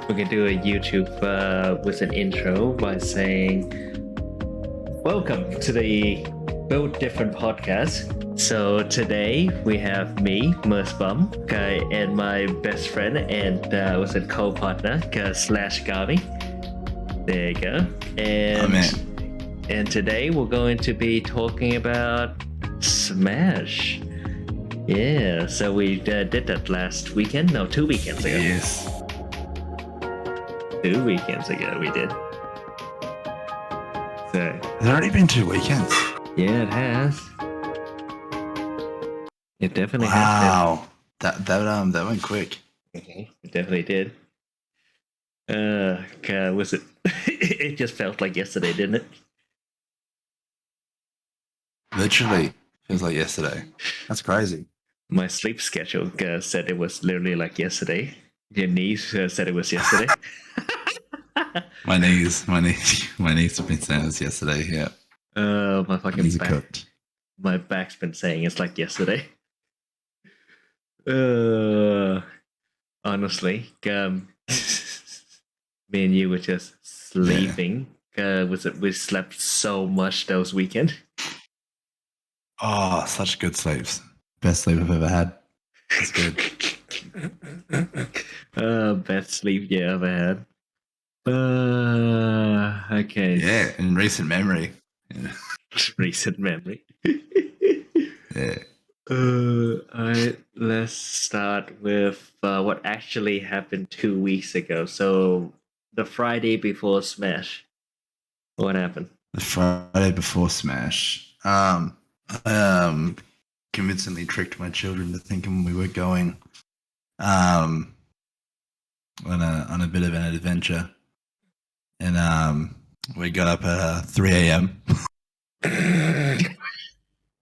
We can do a YouTube with an intro by saying, "Welcome to the Build Different podcast." So today we have me, MurseBum, and my best friend and was a co-partner, slash Gavi. There you go. And today we're going to be talking about Smash. Yeah, so we did that last weekend. No, 2 weekends ago. Yes. 2 weekends ago we did. So It's already been 2 weekends. yeah, it has. It definitely has Wow. That went quick. been. It definitely did. God, was it? It just felt like yesterday, didn't it? Literally. Feels like yesterday. That's crazy. My sleep schedule said it was literally like yesterday. Your niece said it was yesterday. My knees have been saying this yesterday, yeah. My fucking Knees are back. cooked. My back's been saying it's like yesterday. Honestly, me and you were just sleeping. We slept so much those weekend. Oh, such good sleeps. Best sleep I've ever had. It's good. Best sleep you ever had. Okay. Yeah, in recent memory. Yeah. Recent memory. Yeah. Alright, let's start with what actually happened 2 weeks ago. So, the Friday before Smash. What happened? The Friday before Smash. Convincingly tricked my children to thinking we were going on a bit of an adventure. And we got up at 3 a.m.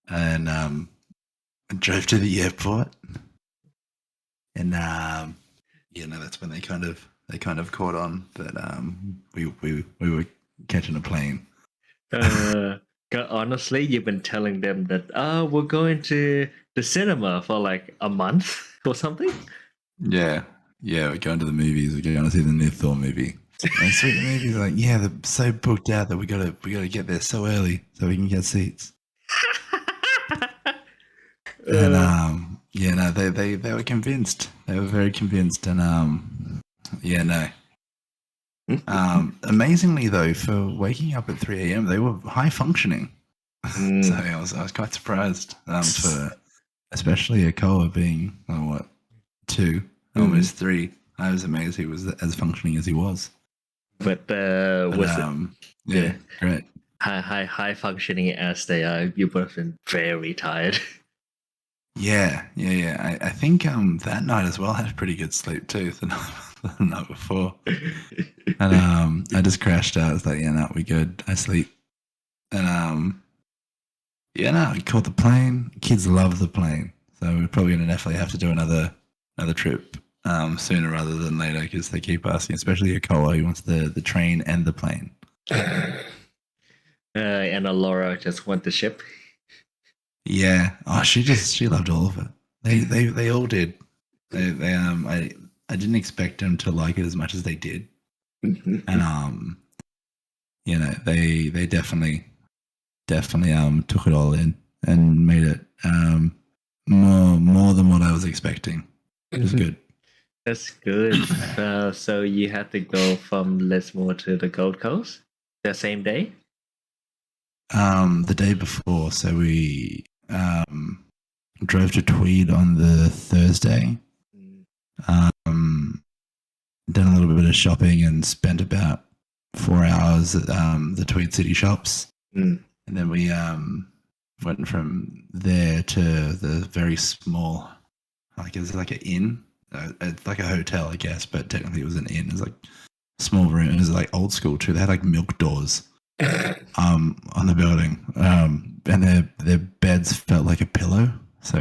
and drove to the airport. And that's when they kind of caught on that we were catching a plane. Honestly, you've been telling them that we're going to the cinema for like a month or something. Yeah, we're going to the movies. We're going to see the new Thor movie. And so the movies like, yeah, they're so booked out that we gotta get there so early so we can get seats. And they were convinced. They were very convinced. And amazingly though, for waking up at 3 a.m., they were high functioning. So I was quite surprised. For especially Akoa being 2, almost 3. I was amazed he was as functioning as he was. But great. High functioning as they are, you both have been very tired. Yeah. I think that night as well had pretty good sleep too. The night before, and I just crashed out. I was like, yeah, no, we good. I sleep, and I caught the plane. Kids love the plane, so we're probably gonna definitely have to do another trip sooner rather than later because they keep asking, especially Akoa, who wants the train and the plane. And Laura just want the ship. Yeah. Oh, she loved all of it. They all did. I didn't expect them to like it as much as they did. And they definitely took it all in and made it more than what I was expecting. It was good. That's good. So you had to go from Lismore to the Gold Coast the same day? The day before, so we drove to Tweed on the Thursday. Done a little bit of shopping and spent about 4 hours at the Tweed City shops. And then we went from there to the very small, it was like an inn. It's like a hotel, I guess, but technically it was an inn. It was like a small room. It was like old school too. They had like milk doors on the building. And their beds felt like a pillow. So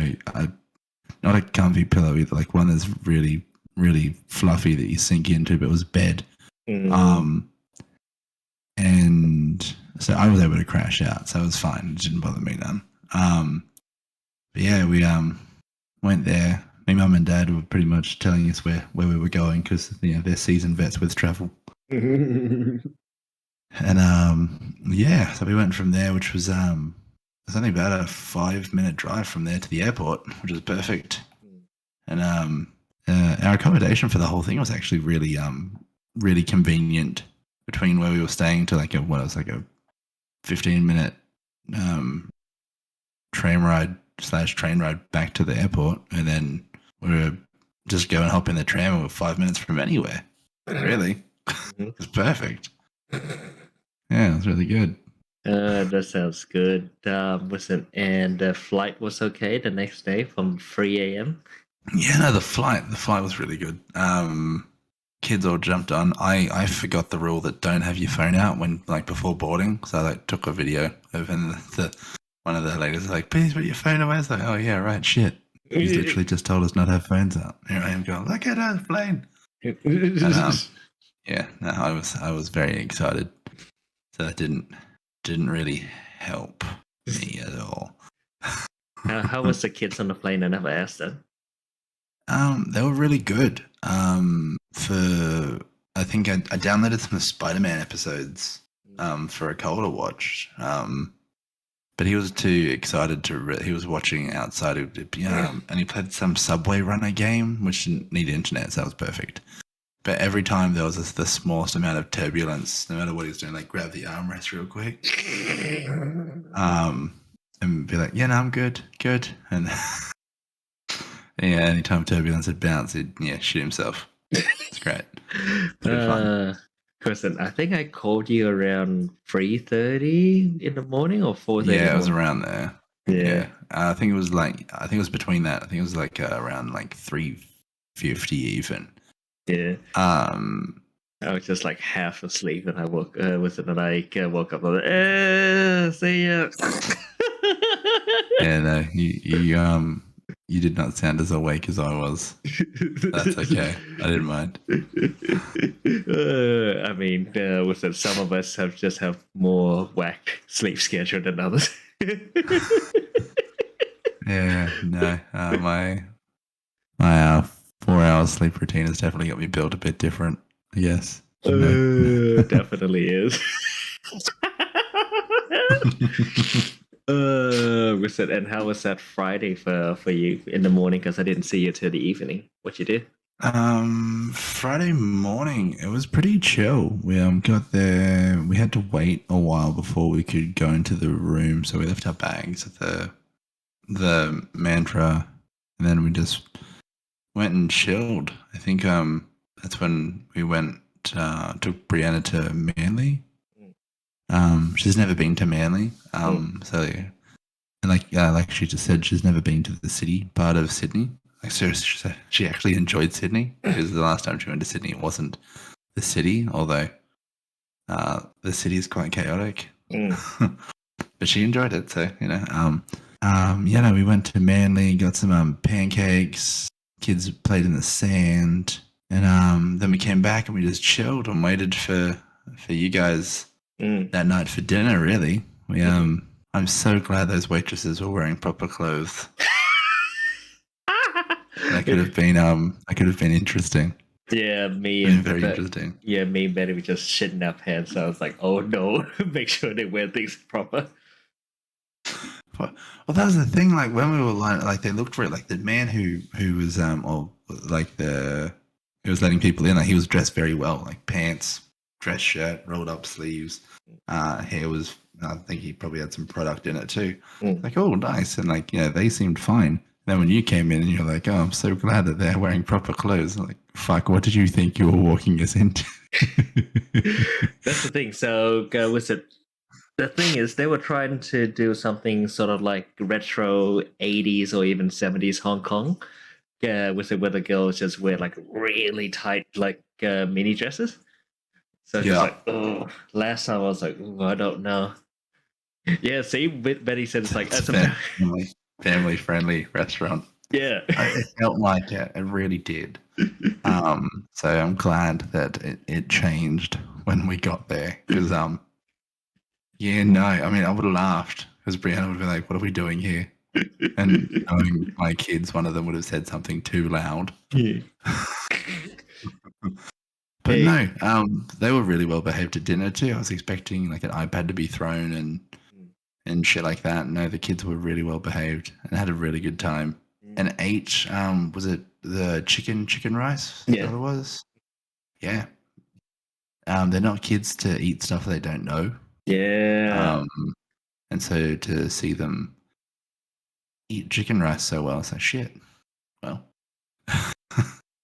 not a comfy pillow either, like one that's really, really fluffy that you sink into, but it was bed. And so I was able to crash out, so it was fine. It didn't bother me none. But yeah, we went there. my mum and dad were pretty much telling us where we were going because they're seasoned vets with travel. And so we went from there, which was it's only about a 5-minute drive from there to the airport, which was perfect. And our accommodation for the whole thing was actually really really convenient between where we were staying to like a 15-minute train ride back to the airport, and then we were just go and hop in the tram and we're 5 minutes from anywhere. Really. It was perfect. Yeah, it was really good. That sounds good. And the flight was okay the next day from 3 a.m. Yeah, no, the flight was really good. Kids all jumped on. I forgot the rule that don't have your phone out when before boarding, so I took a video of, and one of the ladies was like, "Please put your phone away." I was like, "Oh yeah, right, shit." He's literally just told us not to have phones out. Here I am going, "Look at our plane." And, yeah, no, I was very excited. So that didn't really help me at all. How was the kids on the plane? I never asked them. They were really good. I think I downloaded some of Spider-Man episodes for a Cole to watch. But he was too excited he was watching outside of and he played some Subway Runner game, which didn't need internet, so that was perfect. But every time there was the smallest amount of turbulence, no matter what he was doing, grab the armrest real quick, and be like, "Yeah, no, I'm good," and yeah, anytime turbulence would bounce, he'd shoot himself. It's great. Fun. Kristen, I think I called you around 3:30 in the morning or 4:30. Yeah, it was around there. Yeah. I think it was between that. I think it was around 3:50 even. Yeah. I was just half asleep, and I woke woke up and see ya. Yeah, no, you did not sound as awake as I was. That's okay. I didn't mind. I mean, some of us have more whack sleep schedule than others. Yeah, no, my 4-hour sleep routine has definitely got me built a bit different, I guess. Definitely is. And how was that Friday for you in the morning? Because I didn't see you till the evening. What you did? Friday morning, it was pretty chill. We got there. We had to wait a while before we could go into the room, so we left our bags at the mantra, and then we just went and chilled. I think that's when we took Brianna to Manly. She's never been to Manly. So, and like she just said, she's never been to the city part of Sydney. Seriously, she actually enjoyed Sydney, because the last time she went to Sydney, it wasn't the city, although the city is quite chaotic. But she enjoyed it, so we went to Manly, got some pancakes. Kids played in the sand, and then we came back and we just chilled and waited for you guys that night for dinner. Really, I'm so glad those waitresses were wearing proper clothes. That could have been interesting. Yeah, very interesting. Yeah, me and Betty were just shitting our pants. So I was like, "Oh no, make sure they wear things proper." Well, that was the thing. When we were they looked for it. The man who was who was letting people in. He was dressed very well. Pants, dress shirt, rolled up sleeves. Hair was. I think he probably had some product in it too. Oh, nice. And they seemed fine. Then when you came in and you're like, "Oh, I'm so glad that they're wearing proper clothes." I'm like, fuck, what did you think you were walking us into? That's the thing. So, the thing is, they were trying to do something sort of like retro 80s or even 70s Hong Kong. Where the girls just wear really tight mini dresses. So it's last time I was like, I don't know. Yeah, see, Betty said it's that's a family friendly restaurant. Yeah. It felt like it. It really did. So I'm glad that it changed when we got there, because I would have laughed, because Brianna would be like, "What are we doing here? And knowing my kids, one of them would have said something too loud. Yeah. But Hey. no, they were really well behaved at dinner too. I was expecting like an iPad to be thrown and shit like that. No, the kids were really well behaved and had a really good time. And ate, was it the chicken rice? Yeah. That it was? Yeah. They're not kids to eat stuff they don't know. Yeah. And so to see them eat chicken rice so well, it's like shit. Well,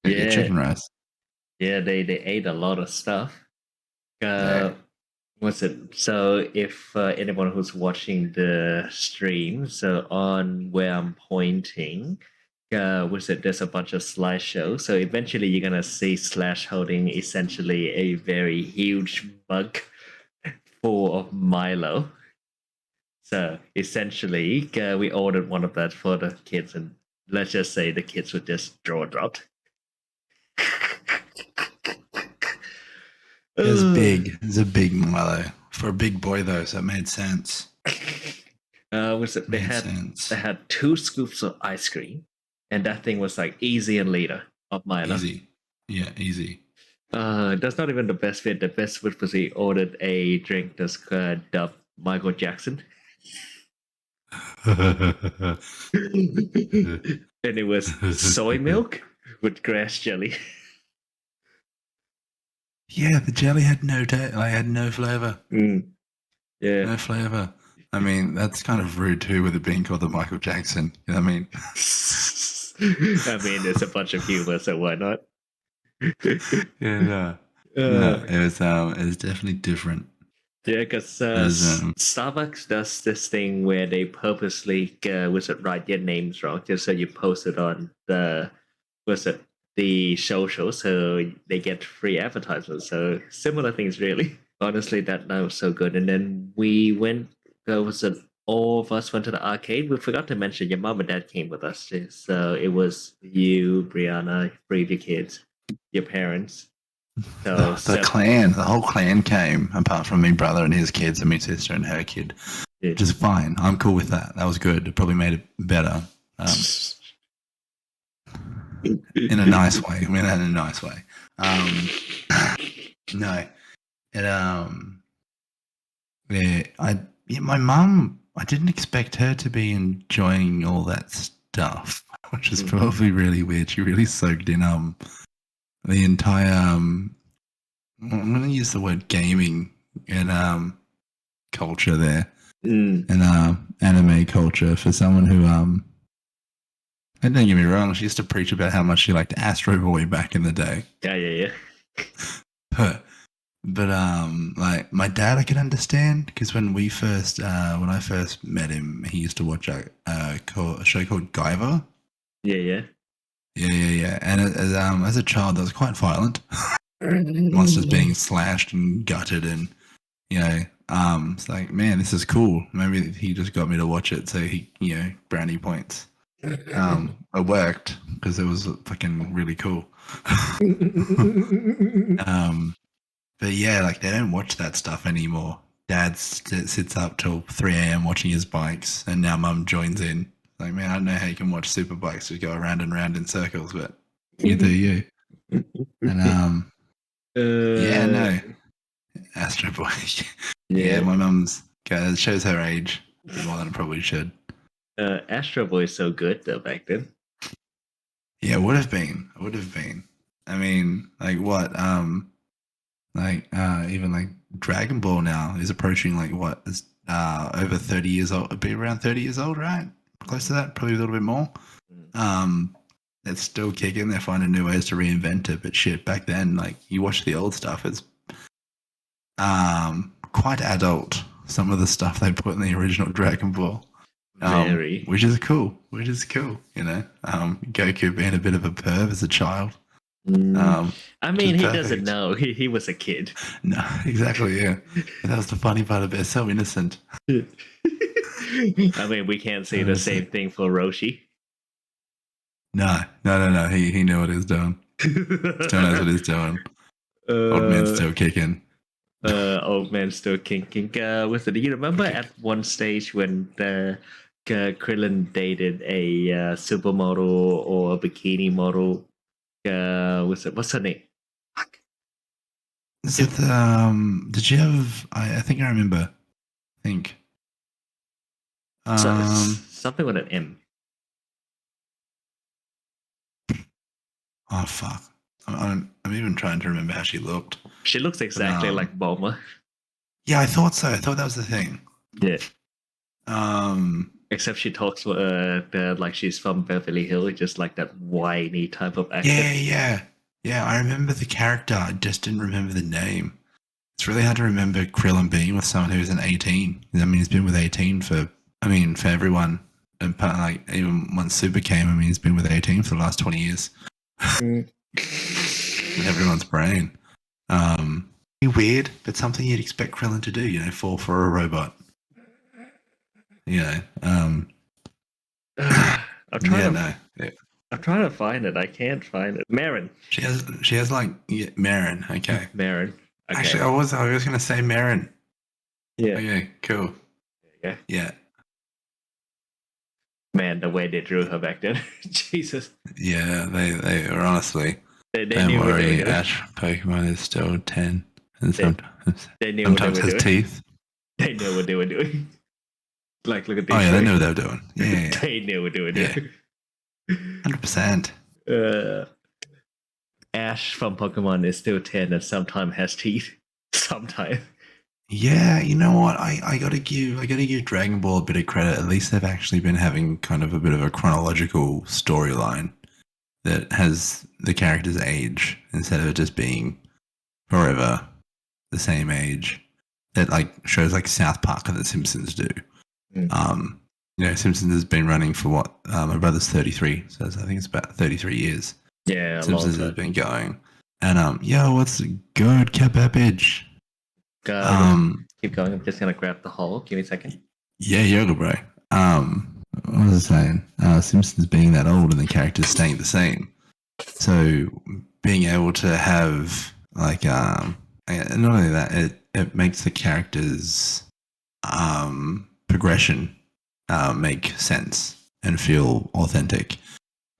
they get chicken rice. Yeah, they ate a lot of stuff. Yeah. What's it? So if anyone who's watching the stream, so on where I'm pointing, what's it? There's a bunch of slideshows. So eventually you're gonna see Slash holding essentially a very huge mug full of Milo. So essentially, we ordered one of that for the kids, and let's just say the kids were just jaw dropped. It's big. It's a big Milo for a big boy though, so it made sense. Was it? They had 2 scoops of ice cream, and that thing was like easy and liter of Milo. Easy, yeah, easy. That's not even the best fit. The best fit was he ordered a drink that's dubbed Michael Jackson. And it was soy milk with grass jelly. Yeah, the jelly had no taste. I had no flavor. Yeah, no flavor. I mean, that's kind of rude too, with it being called the Michael Jackson. You know what I mean? I mean, there's a bunch of humor, so why not? Yeah, no, it was definitely different. Yeah, because Starbucks does this thing where they purposely write their names wrong just so you post it on the social, so they get free advertisements. So similar things, really. Honestly, that was so good. And then we went. All of us went to the arcade. We forgot to mention your mom and dad came with us too. So it was you, Brianna, 3 of your kids, your parents. So the whole clan came, apart from me brother and his kids, and me sister and her kid. Yeah. Which is fine. I'm cool with that. That was good. It probably made it better. In a nice way. I mean that in a nice way. No. My mum, I didn't expect her to be enjoying all that stuff, which is probably really weird. She really soaked in the entire I'm going to use the word gaming and culture there, and anime culture for someone who and don't get me wrong, she used to preach about how much she liked Astro Boy back in the day. Yeah. But like my dad, I can understand, because when I first met him, he used to watch a show called Guyver. Yeah. And as a child, that was quite violent. Monsters being slashed and gutted, and it's like, man, this is cool. Maybe he just got me to watch it, so he, brownie points. It worked because it was fucking really cool. But yeah, like they don't watch that stuff anymore. Dad sits up till 3 a.m. watching his bikes, and now Mum joins in. Like, man, I don't know how you can watch super bikes just go around and round in circles, but you do you. And yeah, no, Astro Boy. Yeah, my mum's it shows her age more than it probably should. Astro Boy is so good though back then. Yeah, it would have been. I mean, like what? Even like Dragon Ball now is approaching like what is over 30 years old. It'd be around 30 years old, right? Close to that, probably a little bit more. It's still kicking. They're finding new ways to reinvent it. But shit, back then, like you watch the old stuff, it's quite adult. Some of the stuff they put in the original Dragon Ball, which is cool. Goku being a bit of a perv as a child. I mean, he doesn't know. He was a kid. No, exactly. Yeah, that was the funny part of it. It's so innocent. I mean, we can't say the same thing for Roshi. No. He knew what he was doing. Still knows what he's doing. Old man's still kicking. Old man's still kicking. You remember at one stage when Krillin dated a supermodel or a bikini model. What's her name? Fuck. Is it did you have I think I remember. I think. Something with an M. Oh fuck. I'm even trying to remember how she looked. She looks exactly like Bulma. Yeah, I thought so. I thought that was the thing. Yeah. Um Except she talks like she's from Beverly Hills, just like that whiny type of accent. Yeah, I remember the character. I just didn't remember the name. It's really hard to remember Krillin being with someone who's an 18. I mean, he's been with 18 for everyone. And like even once Super came, I mean, he's been with 18 for the last 20 years. In everyone's brain. Weird, but something you'd expect Krillin to do, fall for a robot. I'm trying I'm trying to find it. I can't find it. Marin. She has like Marin. Okay. Marin. Okay. Actually, I was gonna say Marin. Yeah. Okay. Cool. Yeah. Yeah. Man, the way they drew her back then, Jesus. Yeah, they were honestly. They don't knew worry, Ash Pokemon is still 10, and sometimes has teeth. They knew what they were doing. Like, look at these. Oh yeah, they knew what they were doing. Yeah. They knew what they were doing. 100%. Ash from Pokemon is still 10 and sometimes has teeth. Sometimes. Yeah, you know what? I gotta give Dragon Ball a bit of credit. At least they've actually been having kind of a bit of a chronological storyline that has the characters age instead of just being forever the same age. That like shows like South Park and The Simpsons do. Simpsons has been running for what? My brother's 33, so I think it's about 33 years. Yeah, Simpsons has been going. And what's good, Cabbage? Keep going. I'm just gonna grab the hole. Give me a second. Yeah, yoga, bro. What was I saying? Simpsons being that old and the characters staying the same. So being able to have like not only that, it makes the characters progression make sense and feel authentic.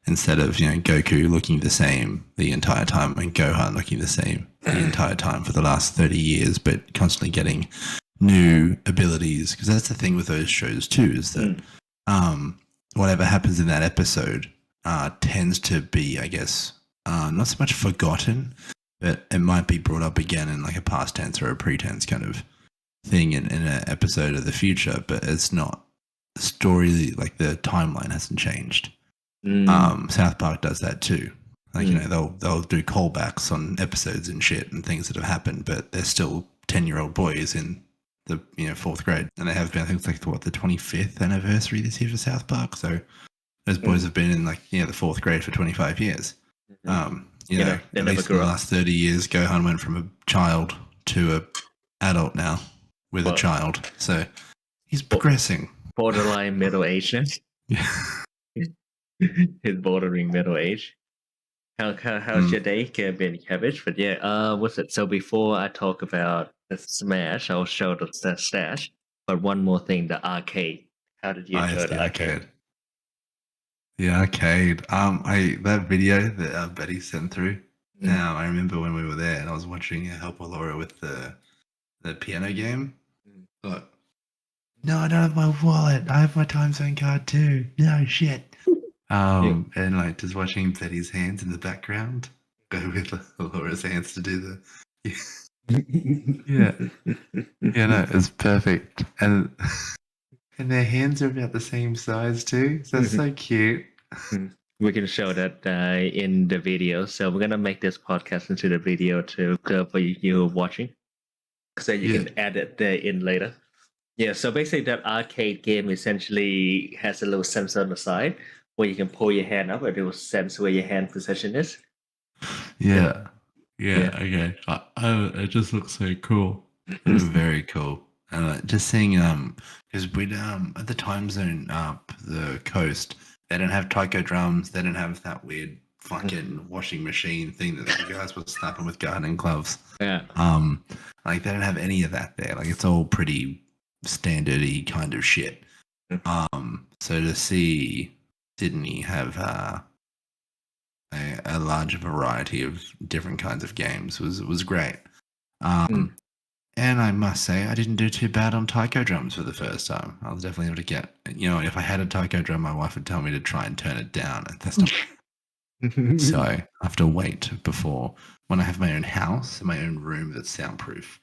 Instead of Goku looking the same the entire time and Gohan looking the same the entire time for the last 30 years, but constantly getting new abilities. Because that's the thing with those shows too, is that whatever happens in that episode tends to be, I guess, not so much forgotten, but it might be brought up again in like a past tense or a pretense kind of thing in an episode of the future, but it's not the story, like the timeline hasn't changed. South Park does that too. Like they'll do callbacks on episodes and shit and things that have happened, but they're still 10-year-old boys in the 4th grade, and they have been. I think it's like the 25th anniversary this year for South Park. So those boys have been in the 4th grade for 25 years. At least in the last 30 years, Gohan went from a child to a adult now with a child. So he's progressing. Borderline middle age. Yeah. His bordering middle age. How's your day been, Cabbage? But what's it? So before I talk about the Smash, I'll show the stash. But one more thing, the arcade. How did you enjoy the arcade? The arcade. That video that Betty sent through. I remember when we were there and I was watching Help Laura with the piano game. But no, I don't have my wallet. I have my time zone card too. No shit. And like just watching Betty's hands in the background go with Laura's hands to do the it's perfect, and their hands are about the same size too, so it's so cute. We can show that in the video, so we're gonna make this podcast into the video too for you watching, so you can add it in later. Yeah, so basically that arcade game essentially has a little sensor on the side where you can pull your hand up and it will sense where your hand position is. Yeah. Okay. It just looks so cool. It's very cool. And just seeing because we'd at the time zone up the coast, they didn't have taiko drums. They didn't have that weird fucking washing machine thing that the guys were snapping with gardening gloves. Yeah. Like they don't have any of that there. Like it's all pretty standardy kind of shit. So to see Sydney have a large variety of different kinds of games was great. And I must say, I didn't do too bad on taiko drums for the first time. I was definitely able to get, if I had a taiko drum, my wife would tell me to try and turn it down. And that's not. So I have to wait before, when I have my own house, my own room that's soundproof,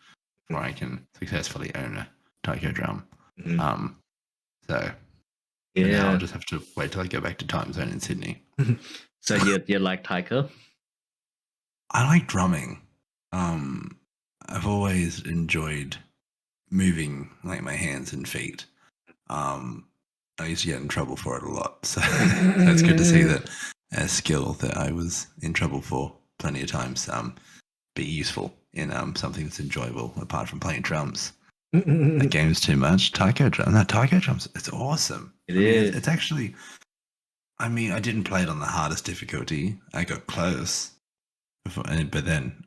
before I can successfully own a taiko drum. So now I'll just have to wait till I go back to time zone in Sydney. So you like taiko? I like drumming. I've always enjoyed moving like my hands and feet. I used to get in trouble for it a lot, so it's good to see that a skill that I was in trouble for plenty of times be useful in something that's enjoyable apart from playing drums. That game's too much. Taiko drums, it's awesome. It is. It's actually, I didn't play it on the hardest difficulty. I got close, but then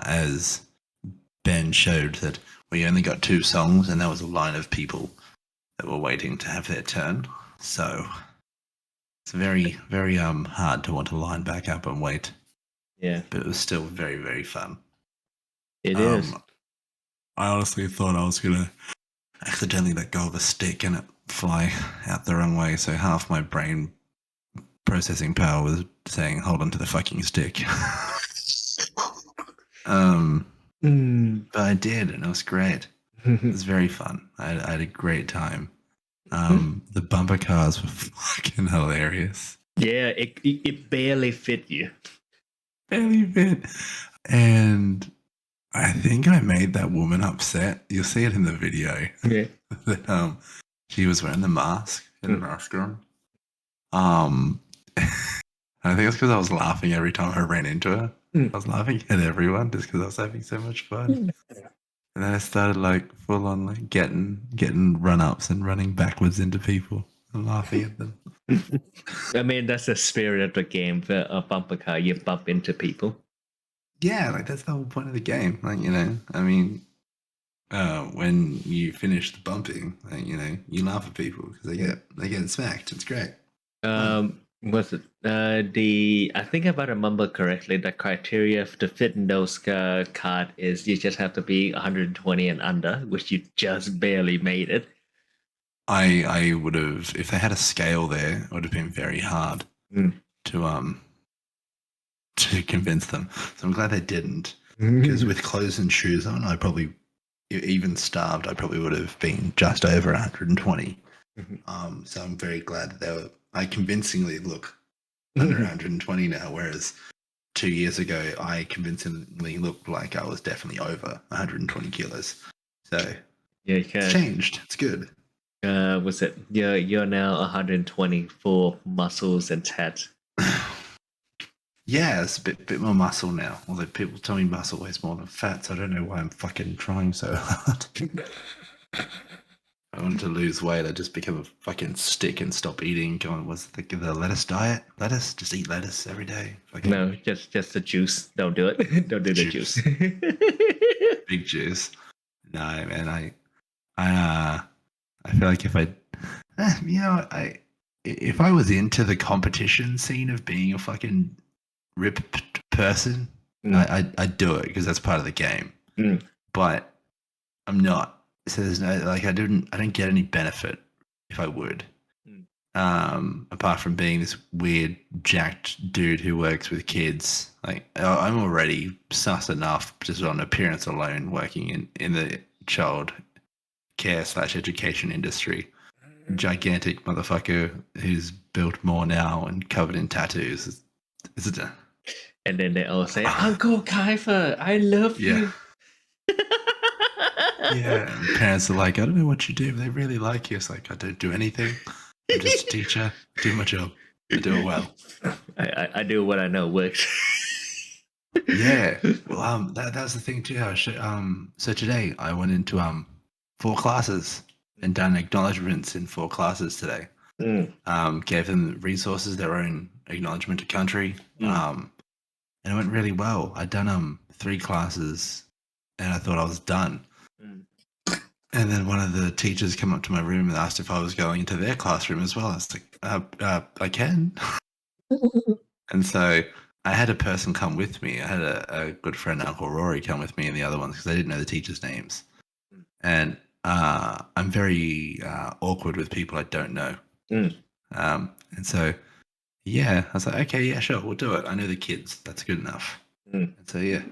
as Ben showed that we only got 2 songs and there was a line of people that were waiting to have their turn. So it's very, very hard to want to line back up and wait. Yeah. But it was still very, very fun. It is. I honestly thought I was going to accidentally let go of a stick and it fly out the wrong way. So half my brain processing power was saying, hold on to the fucking stick. But I did, and it was great. It was very fun. I had a great time. The bumper cars were fucking hilarious. Yeah, it barely fit you. Barely fit. And I think I made that woman upset. You'll see it in the video. Yeah. That she was wearing the mask and the mask on. I think it's because I was laughing every time I ran into her. I was laughing at everyone just because I was having so much fun. And then I started like full on like getting run ups and running backwards into people and laughing at them. That's the spirit of the game. For a bumper car, you bump into people. Yeah, like that's the whole point of the game. Like, when you finish the bumping, like, you laugh at people because they get smacked. It's great. Was it I think if I remember correctly, the criteria to fit in those card is you just have to be 120 and under, which you just barely made it. I would have, if they had a scale there, it would have been very hard to convince them. So I'm glad they didn't, because with clothes and shoes on, I probably, even starved, I probably would have been just over 120. So I'm very glad that I convincingly look under 120 now, whereas 2 years ago I convincingly looked like I was definitely over 120 kilos. So yeah, it's changed. It's good. Was it you're now 120 for muscles and tats? Yeah, it's a bit more muscle now. Although people tell me muscle weighs more than fat, so I don't know why I'm fucking trying so hard. I wanted to lose weight. I just become a fucking stick and stop eating. What's the lettuce diet? Lettuce? Just eat lettuce every day. No, just the juice. Don't do it. Don't do the juice. Big juice. No, man. I feel like if I was into the competition scene of being a fucking ripped person, I'd do it because that's part of the game. But I'm not. So there's no, like, I don't get any benefit if I would. Apart from being this weird jacked dude who works with kids. Like, I'm already sus enough just on appearance alone working in the child care / education industry. Gigantic motherfucker who's built more now and covered in tattoos. And then they all say, Uncle Kiefer, I love you. Yeah, and parents are like, I don't know what you do, but they really like you. It's like, I don't do anything. I'm just a teacher. I do my job. I do it well. I do what I know works. Yeah. Well, that was the thing too. So today I went into 4 classes and done acknowledgements in 4 classes today. Gave them resources, their own acknowledgement to country. And it went really well. I'd done 3 classes and I thought I was done. And then one of the teachers came up to my room and asked if I was going into their classroom as well. I was like, I can. And so I had a person come with me. I had a good friend, Uncle Rory, come with me and the other ones because I didn't know the teachers' names. And I'm very awkward with people I don't know. Mm. And so, yeah, I was like, okay, yeah, sure, we'll do it. I know the kids. That's good enough. Mm. And so, yeah,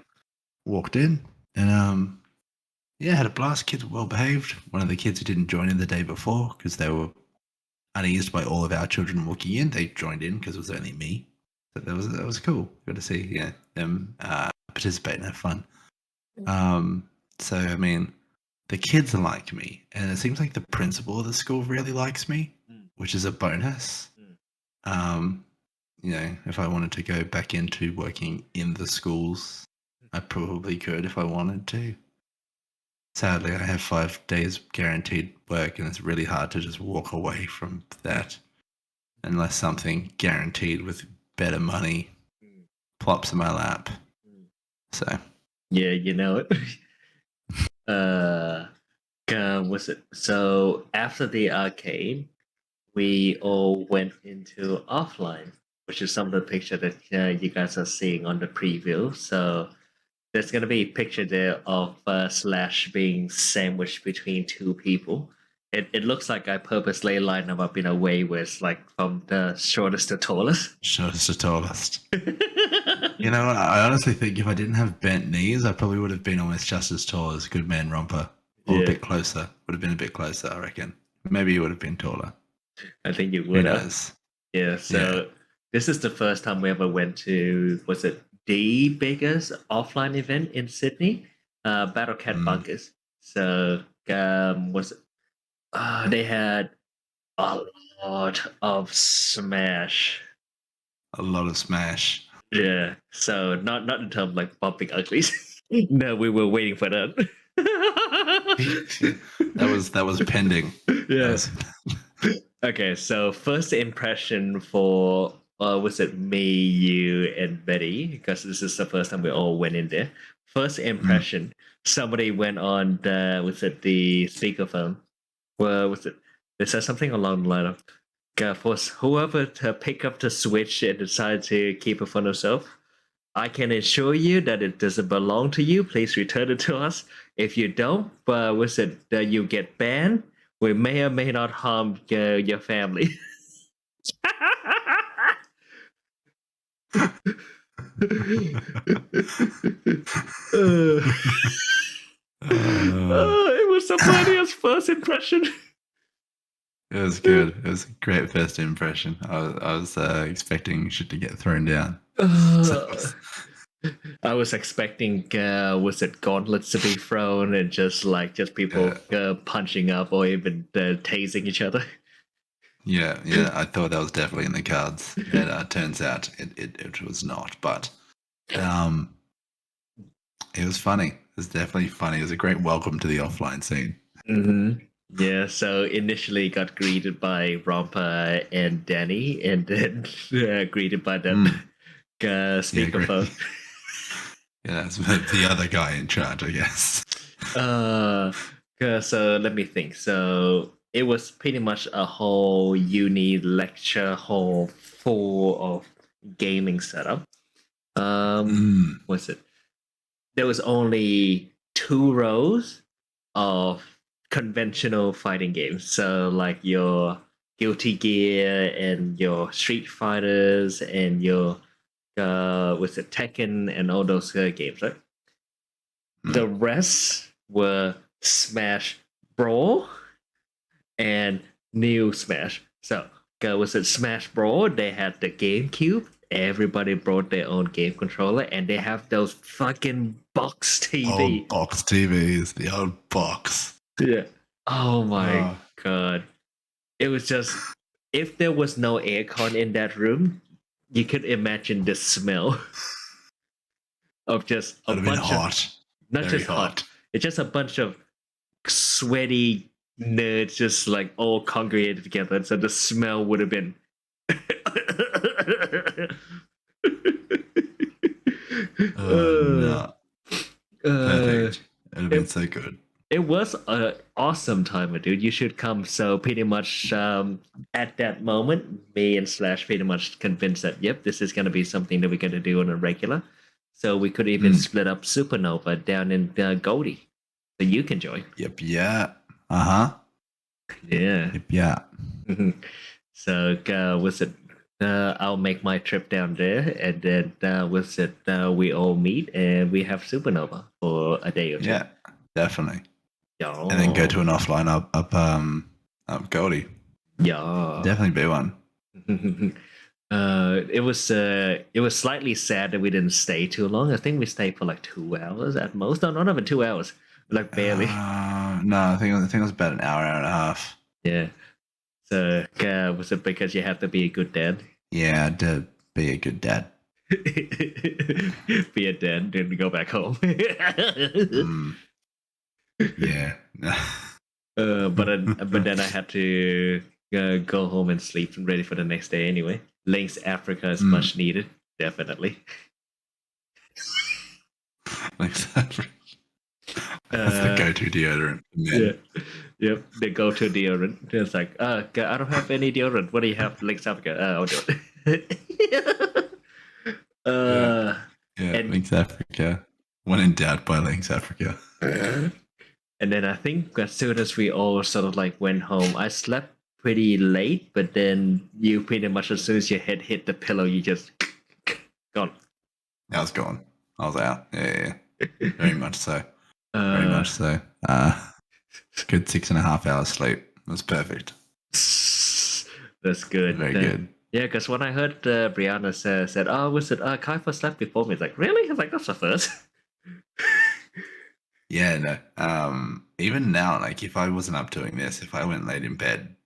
walked in and, yeah, had a blast. Kids were well behaved. One of the kids who didn't join in the day before because they were uneased by all of our children walking in, they joined in because it was only me. So that was cool. Good to see them participate and have fun. So I mean, the kids like me, and it seems like the principal of the school really likes me, which is a bonus. If I wanted to go back into working in the schools, I probably could if I wanted to. Sadly, I have 5 days guaranteed work, and it's really hard to just walk away from that unless something guaranteed with better money plops in my lap. So, yeah, you know it. Was it so after the arcade? We all went into offline, which is some of the picture that you guys are seeing on the preview. So there's going to be a picture there of Slash being sandwiched between two people. It looks like I purposely lined them up in a way where it's like from the shortest to tallest. shortest to tallest. You know, I honestly think if I didn't have bent knees, I probably would have been almost just as tall as Good Man Romper. Or a bit closer. Would have been a bit closer, I reckon. Maybe you would have been taller. I think you Who would have. knows? Yeah, so this is the first time we ever went to, was it the biggest offline event in Sydney? Battle Cat Bunkers. So, was they had a lot of Smash. A lot of Smash. Yeah, so not in terms of like bumping uglies. No, we were waiting for that. that was pending. Yeah. Okay, so first impression for was it me, you, and Betty? Because this is the first time we all went in there. First impression, somebody went on the speakerphone. Well, was it? They said something along the line of, for whoever to pick up the switch and decide to keep it for themselves, I can assure you that it doesn't belong to you. Please return it to us. If you don't, you get banned. We may or may not harm your family. It was the funniest first impression. It was good. It was a great first impression. I was expecting shit to get thrown down. I was expecting gauntlets to be thrown and just people punching up or even tasing each other. Yeah, I thought that was definitely in the cards. It turns out it was not, but it was funny. It was definitely funny. It was a great welcome to the offline scene. Mm-hmm. Yeah, so initially got greeted by Romper and Danny, and then greeted by the speakerphone. Yeah, it's the other guy in charge, I guess. So let me think. So it was pretty much a whole uni lecture hall full of gaming setup. What's it? There was only 2 rows of conventional fighting games. So like your Guilty Gear and your Street Fighters and your Tekken and all those games, right? The rest were Smash Brawl and New Smash. So Smash Brawl? They had the GameCube. Everybody brought their own game controller, and they have those fucking box TV. Old box TVs, the old box. Yeah. Oh my god. It was just, if there was no aircon in that room, you could imagine the smell of just a bunch hot. Not Very just hot. It's just a bunch of sweaty nerds just like all congregated together. So the smell would have been. No. Perfect. It would have been so good. It was an awesome timer, dude. You should come. So pretty much at that moment, me and Slash pretty much convinced that yep, this is gonna be something that we're gonna do on a regular. So we could even split up Supernova down in Goldie, so you can join. Yep. Yeah. Uh-huh. Yeah. Yep. Yeah. So was it? I'll make my trip down there, and then was it? We all meet and we have Supernova for a day or two. Yeah. Definitely. Yeah. And then go to an offline up Goldie. Yeah. Definitely be one. It was slightly sad that we didn't stay too long. I think we stayed for like 2 hours at most. No, not even 2 hours. Like barely. No, I think it was about an hour and a half. Yeah. So was it because you have to be a good dad? Yeah, to be a good dad. Be a dad, then go back home. Yeah. But then I had to go home and sleep and ready for the next day anyway. Lynx Africa is much needed, definitely. Lynx Africa. That's the go-to deodorant. Yeah. Yep, the go-to deodorant. It's like, I don't have any deodorant. What do you have? Lynx Africa. I'll do it. And Lynx Africa. When in doubt, by Lynx Africa. And then I think as soon as we all sort of like went home, I slept pretty late, but then you pretty much as soon as your head hit the pillow, you just gone. I was gone. I was out. Yeah. Very much so. Very much so. Good 6.5 hours sleep. It was perfect. That's good. Very good. Yeah, because when I heard Brianna said, "Oh, was it Kaifa slept before me?" It's like, really? I was like, that's the first. Yeah, no. Even now, like if I wasn't up doing this, if I went late in bed,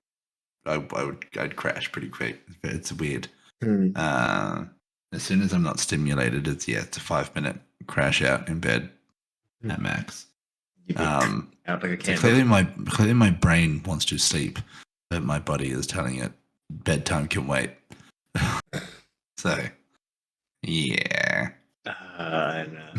I'd crash pretty quick. It's weird. As soon as I'm not stimulated, it's a 5-minute crash out in bed at max. Out like a candle. So clearly my brain wants to sleep, but my body is telling it bedtime can wait. So, yeah. I know.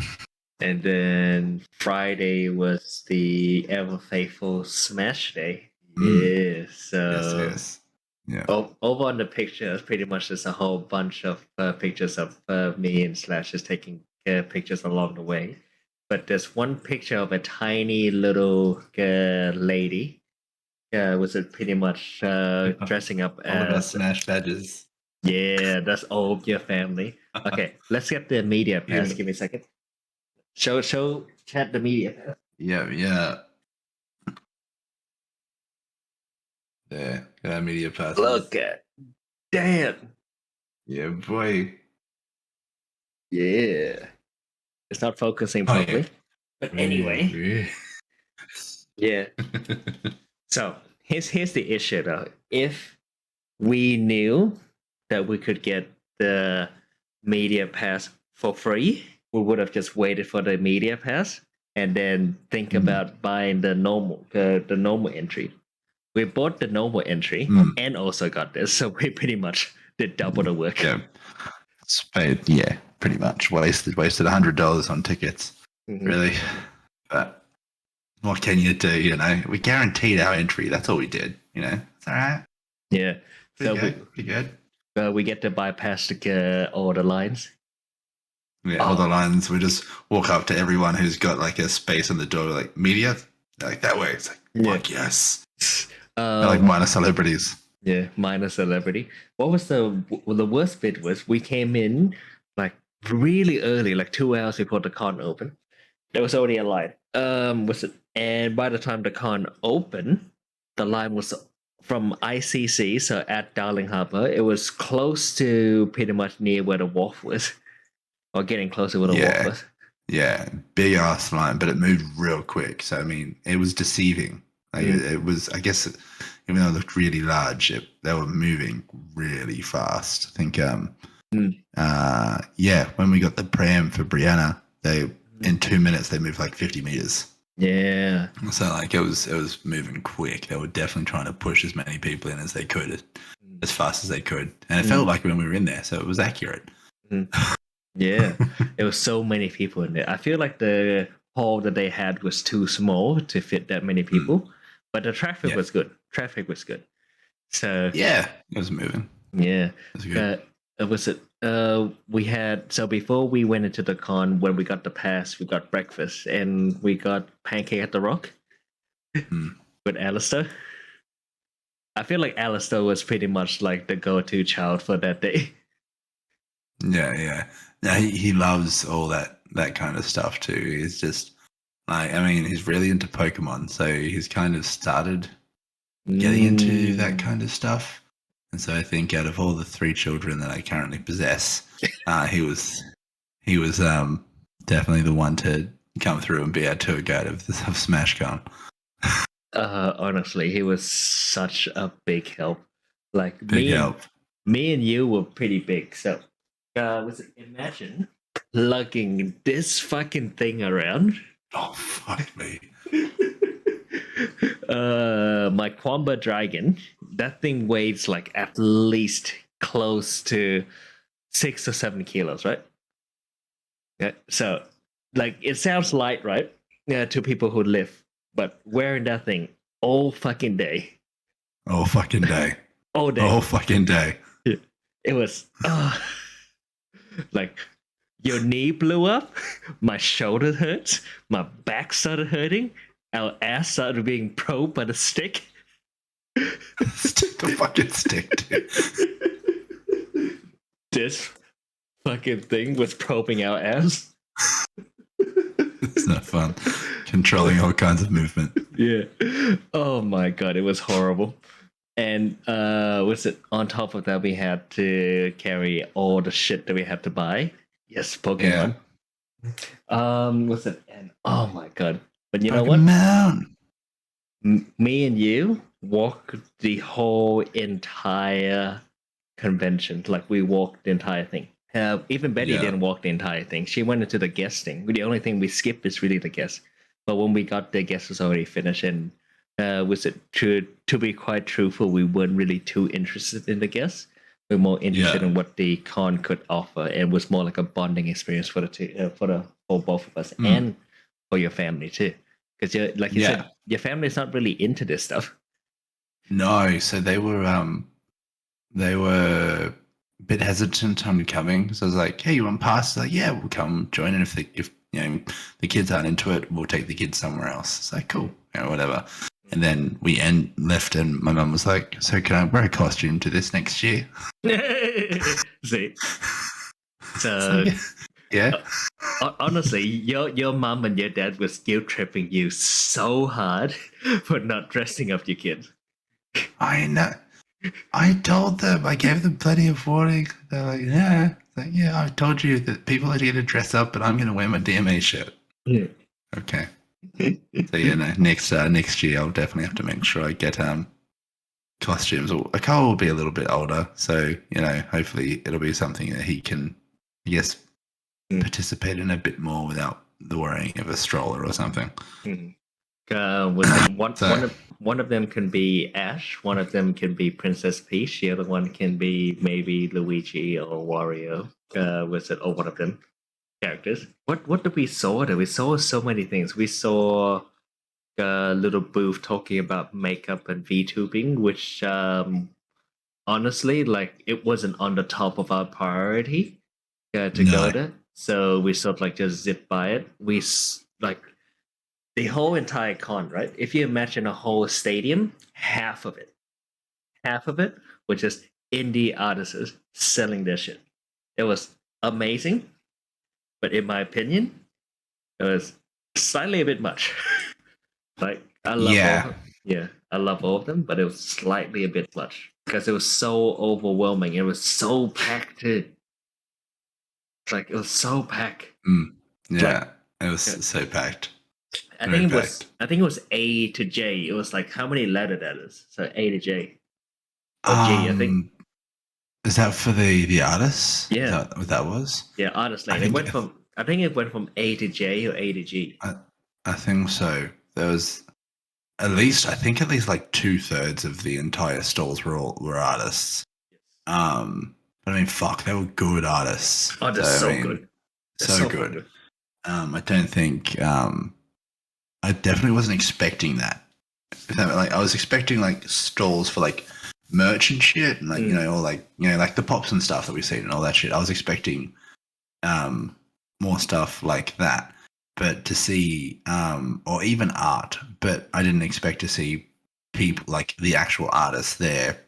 And then Friday was the ever faithful Smash Day. Yeah, so Yes. Yeah. Over on the picture, pretty much there's a whole bunch of pictures of me and Slash just taking pictures along the way. But there's one picture of a tiny little lady. Was it pretty much dressing up all of our Smash badges? Yeah, that's all of your family. Okay, let's get the media pass. Give me a second. Show chat the media pass. Yeah. There, got our media pass. Look at, damn. Yeah, boy. Yeah. It's not focusing properly. Yeah. But anyway. Yeah. So here's the issue though. If we knew that we could get the media pass for free, we would have just waited for the media pass and then think about buying the normal entry. We bought the normal entry and also got this, so we pretty much did double the work. Yeah. Yeah, pretty much wasted $100 on tickets. Really, but what can you do? You know, we guaranteed our entry. That's all we did. You know, it's all right. Yeah, pretty good. We get to bypass all the lines. Yeah, all the lines. We just walk up to everyone who's got like a space on the door, like media, like that way. It's like, fuck yes. Like minor celebrities. Yeah, minor celebrity. What was the worst bit was we came in like really early, like 2 hours before the con opened. There was already a line. And by the time the con opened, the line was from ICC, so at Darling Harbour. It was close to pretty much near where the wharf was, or getting closer where the wharf was. Yeah, big ass line, but it moved real quick. So I mean, it was deceiving. Like it was, I guess, even though it looked really large, they were moving really fast. I think, when we got the pram for Brianna, in 2 minutes they moved like 50 meters. Yeah. So like it was moving quick. They were definitely trying to push as many people in as they could, as fast as they could, and it felt like when we were in there, so it was accurate. Yeah, there was so many people in there. I feel like the hall that they had was too small to fit that many people, but the traffic was good. Traffic was good. So yeah, it was moving. Yeah, It was good. was it? We had so before we went into the con, when we got the pass, we got breakfast and we got pancake at the Rock with Alistair. I feel like Alistair was pretty much like the go-to child for that day. Yeah. He loves all that kind of stuff too. He's just like, I mean, he's really into Pokemon, so he's kind of started getting into that kind of stuff. And so I think out of all the 3 children that I currently possess, he was definitely the one to come through and be our tour guide of SmashCon. Honestly, he was such a big help. Like big help. Me and you were pretty big. So, imagine lugging this fucking thing around. Oh fuck me. My Quamba Dragon, that thing weighs like at least close to 6 or 7 kilos, right? Yeah. So, like, it sounds light, right? Yeah, to people who live, but wearing that thing all fucking day. All fucking day. All day. All fucking day. It was like your knee blew up, my shoulder hurts, my back started hurting, our ass started being probed by the stick. Stick the fucking stick, dude. This fucking thing was probing our ass. It's not fun. Controlling all kinds of movement. Yeah. Oh my god, it was horrible. And on top of that, we had to carry all the shit that we had to buy. Yes, Pokemon. Yeah. And oh my god. But you know what? Me and you walked the whole entire convention. Like, we walked the entire thing. Even Betty didn't walk the entire thing. She went into the guest thing. The only thing we skipped is really the guest. But when we got the guest was already finished, and to be quite truthful, we weren't really too interested in the guests. We were more interested in what the con could offer, and was more like a bonding experience for both of us and for your family too. Because like you said, your family is not really into this stuff. No, so they were a bit hesitant on coming. So I was like, "Hey, you want pass?" Like, "Yeah, we'll come join." And if you know the kids aren't into it, we'll take the kids somewhere else. It's like, cool, whatever. And then we left, and my mum was like, "So can I wear a costume to this next year?" See, so yeah. Honestly, your mom and your dad was guilt tripping you so hard for not dressing up your kids. I know. I told them. I gave them plenty of warning. They're like, "Yeah, I told you that people are going to dress up, but I'm going to wear my DMA shirt." Yeah. Okay. So next year I'll definitely have to make sure I get costumes. Carl will be a little bit older, so hopefully it'll be something that he can, I guess, participate in a bit more without the worrying of a stroller or something. One of them can be Ash, one of them can be Princess Peach, the other one can be maybe Luigi or Wario. Or one of them characters. What did we saw there? We saw so many things. We saw a little booth talking about makeup and VTubing, which honestly, like, it wasn't on the top of our priority to go there. So we sort of like just zip by it. We like the whole entire con, right? If you imagine a whole stadium, half of it was just indie artists selling their shit. It was amazing. But in my opinion, it was slightly a bit much. Like, I love all of them, but it was slightly a bit much because it was so overwhelming. It was so packed too. Like, it was so packed. It was so packed. I think it was A to J. It was like, how many letter that is? So A to J. Or G, I think. Is that for the artists? Yeah. Is that what that was? Yeah, artist lane. I think it went from A to J or A to G. I think so. There was at least like 2/3 of the entire stalls were artists. But I mean, fuck, they were good artists. Oh, they're so good. So good. I don't think. I definitely wasn't expecting that. Like I was expecting like stalls for like merch and shit, and like or like like the pops and stuff that we've seen and all that shit. I was expecting more stuff like that, but to see or even art, but I didn't expect to see people like the actual artists there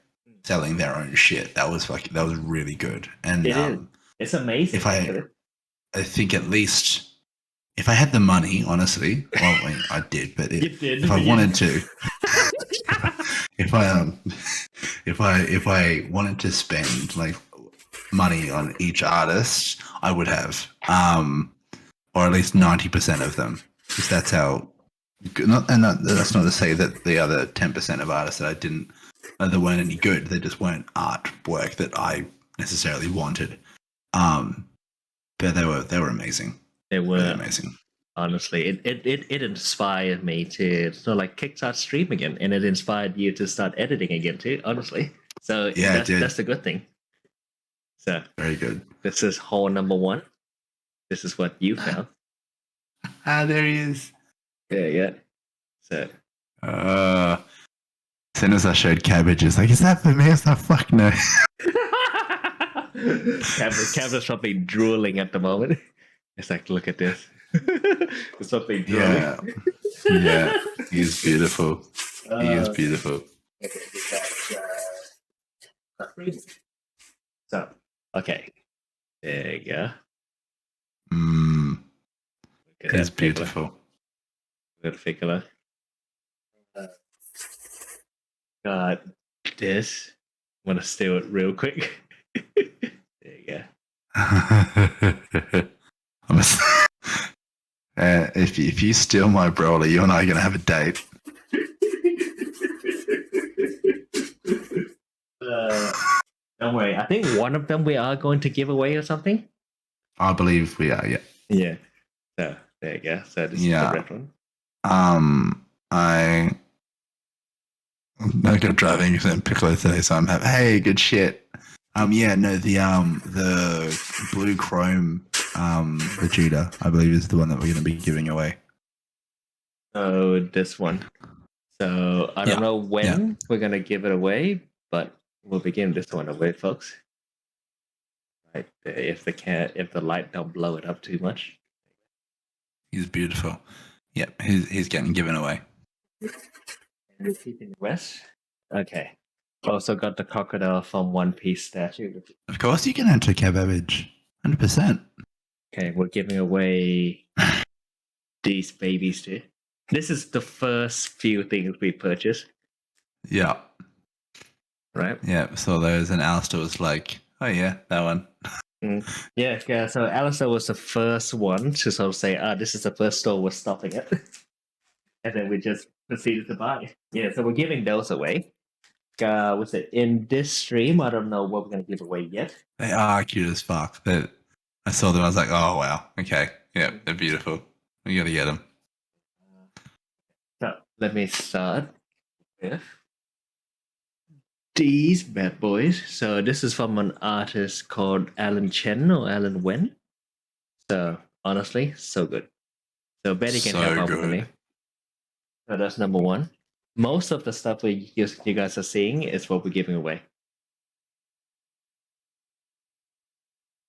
selling their own shit. That was really good. And it is. It's amazing. If I think at least if I had the money, honestly, well, I did, but if I wanted to, if I wanted to spend like money on each artist, I would have, or at least 90% of them, because that's how. That's not to say that the other 10% of artists that I didn't, that weren't any good. They just weren't artwork that I necessarily wanted. But they were amazing. They were really amazing. Honestly, it inspired me to like kickstart stream again, and it inspired you to start editing again too. Honestly, so yeah, that's a good thing. So very good. This is hole number 1. This is what you found. There he is. Yeah. So. As soon as I showed cabbage, it's like, is that for me? It's like, fuck no. Cabbage probably drooling at the moment. It's like, look at this. It's something drooling. Yeah. He's beautiful. He is beautiful. So, okay. There you go. He's beautiful. Good figure. Got this. I'm gonna steal it real quick. There you go. If you steal my brawler, you and I are gonna have a date. Don't worry. I think one of them we are going to give away or something. I believe we are. Yeah. Yeah. So there you go. So this is the red one. I'm not good driving in Piccolo today, so I'm happy. Hey, good shit. The blue chrome Vegeta, I believe, is the one that we're going to be giving away. Oh, this one. So I don't know when we're going to give it away, but we'll be giving this one away, folks. Right there, if the light don't blow it up too much. He's beautiful. Yep, he's getting given away. Repeating the rest. Okay. Also got the crocodile from One Piece statue. Of course you can enter cabbage. 100%. Okay, we're giving away these babies too. This is the first few things we purchased. Yeah. Right? Yeah, so those, and Alistair was like, oh yeah, that one. Yeah, so Alistair was the first one to sort of say, this is the first store we're stopping at. And then we just proceeded to buy. Yeah, so we're giving those away. What's it? In this stream, I don't know what we're going to give away yet. They are cute as fuck. I saw them, I was like, oh wow, okay. Yeah, they're beautiful. We got to get them. So let me start with these bad boys. So this is from an artist called Alan Chen or Alan Wen. So honestly, so good. So Betty can help out with me. So that's number 1. Most of the stuff you guys are seeing is what we're giving away.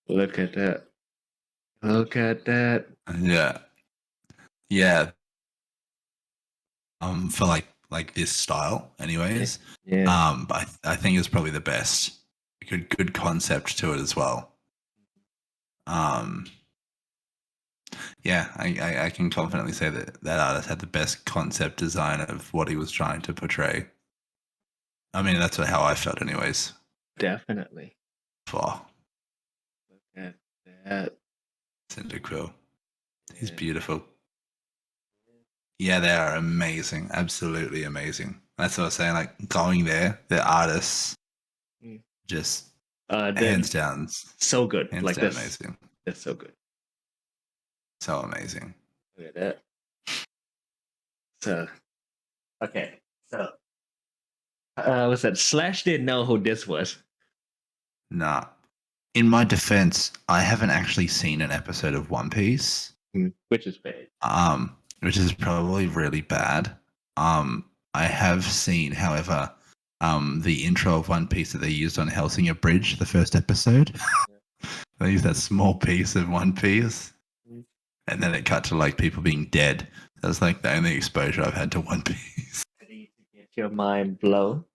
Look at that. Look at that. Yeah. Yeah. For like this style anyways. Yeah. But I think it's probably the best. Good concept to it as well. Yeah, I can confidently say that artist had the best concept design of what he was trying to portray. I mean, that's how I felt anyways. Definitely. Oh. Look at that. Cyndaquil. He's beautiful. Yeah, they are amazing. Absolutely amazing. That's what I was saying. Like, going there, the artists just hands down. So good. Hands like down this. Amazing. That's so good. So amazing. Look at that. So, okay. So, was that Slash didn't know who this was? Nah. In my defense, I haven't actually seen an episode of One Piece. Which is bad. Which is probably really bad. I have seen, however, the intro of One Piece that they used on Helsinger Bridge, the first episode. They used that small piece of One Piece, and then it cut to like people being dead. That's like the only exposure I've had to One Piece. Ready to get your mind blown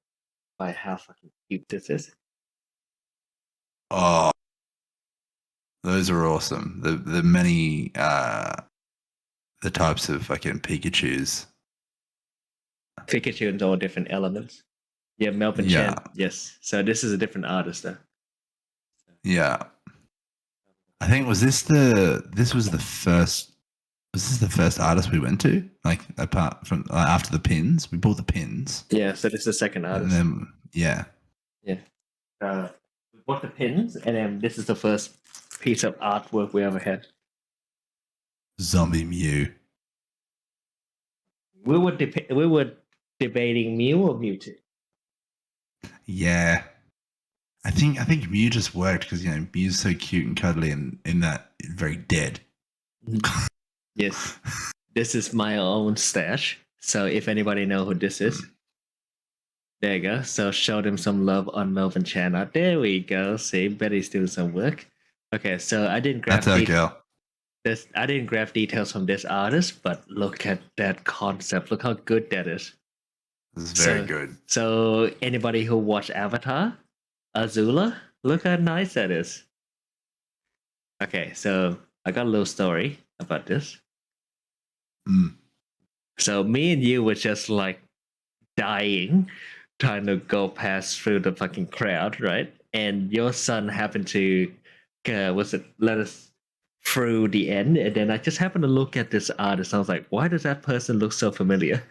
by how fucking cute this is. Oh, those are awesome. The many the types of fucking Pikachus. Pikachu and all different elements. Yeah, Melvin Chen. Yes. So this is a different artist though. Yeah. I think this was the first artist we went to? Like apart from after the pins, we bought the pins. Yeah, so this is the second artist. And then yeah. We bought the pins, and then this is the first piece of artwork we ever had. Zombie Mew. We were debating Mew or Mewtwo. Yeah. I think Mew just worked because Mew's so cute and cuddly and in that very dead. Yes. This is my own stash. So if anybody know who this is, there you go. So show them some love on Melvin Chan. There we go. See, Betty's doing some work. Okay, so I didn't grab That's our girl. I didn't grab details from this artist, but look at that concept. Look how good that is. This is very good. So anybody who watched Avatar, Azula, look how nice that is. Okay, so I got a little story about this. So me and you were just like dying, trying to go past through the fucking crowd, right? And your son happened to, let us through the end, and then I just happened to look at this artist. I was like, why does that person look so familiar?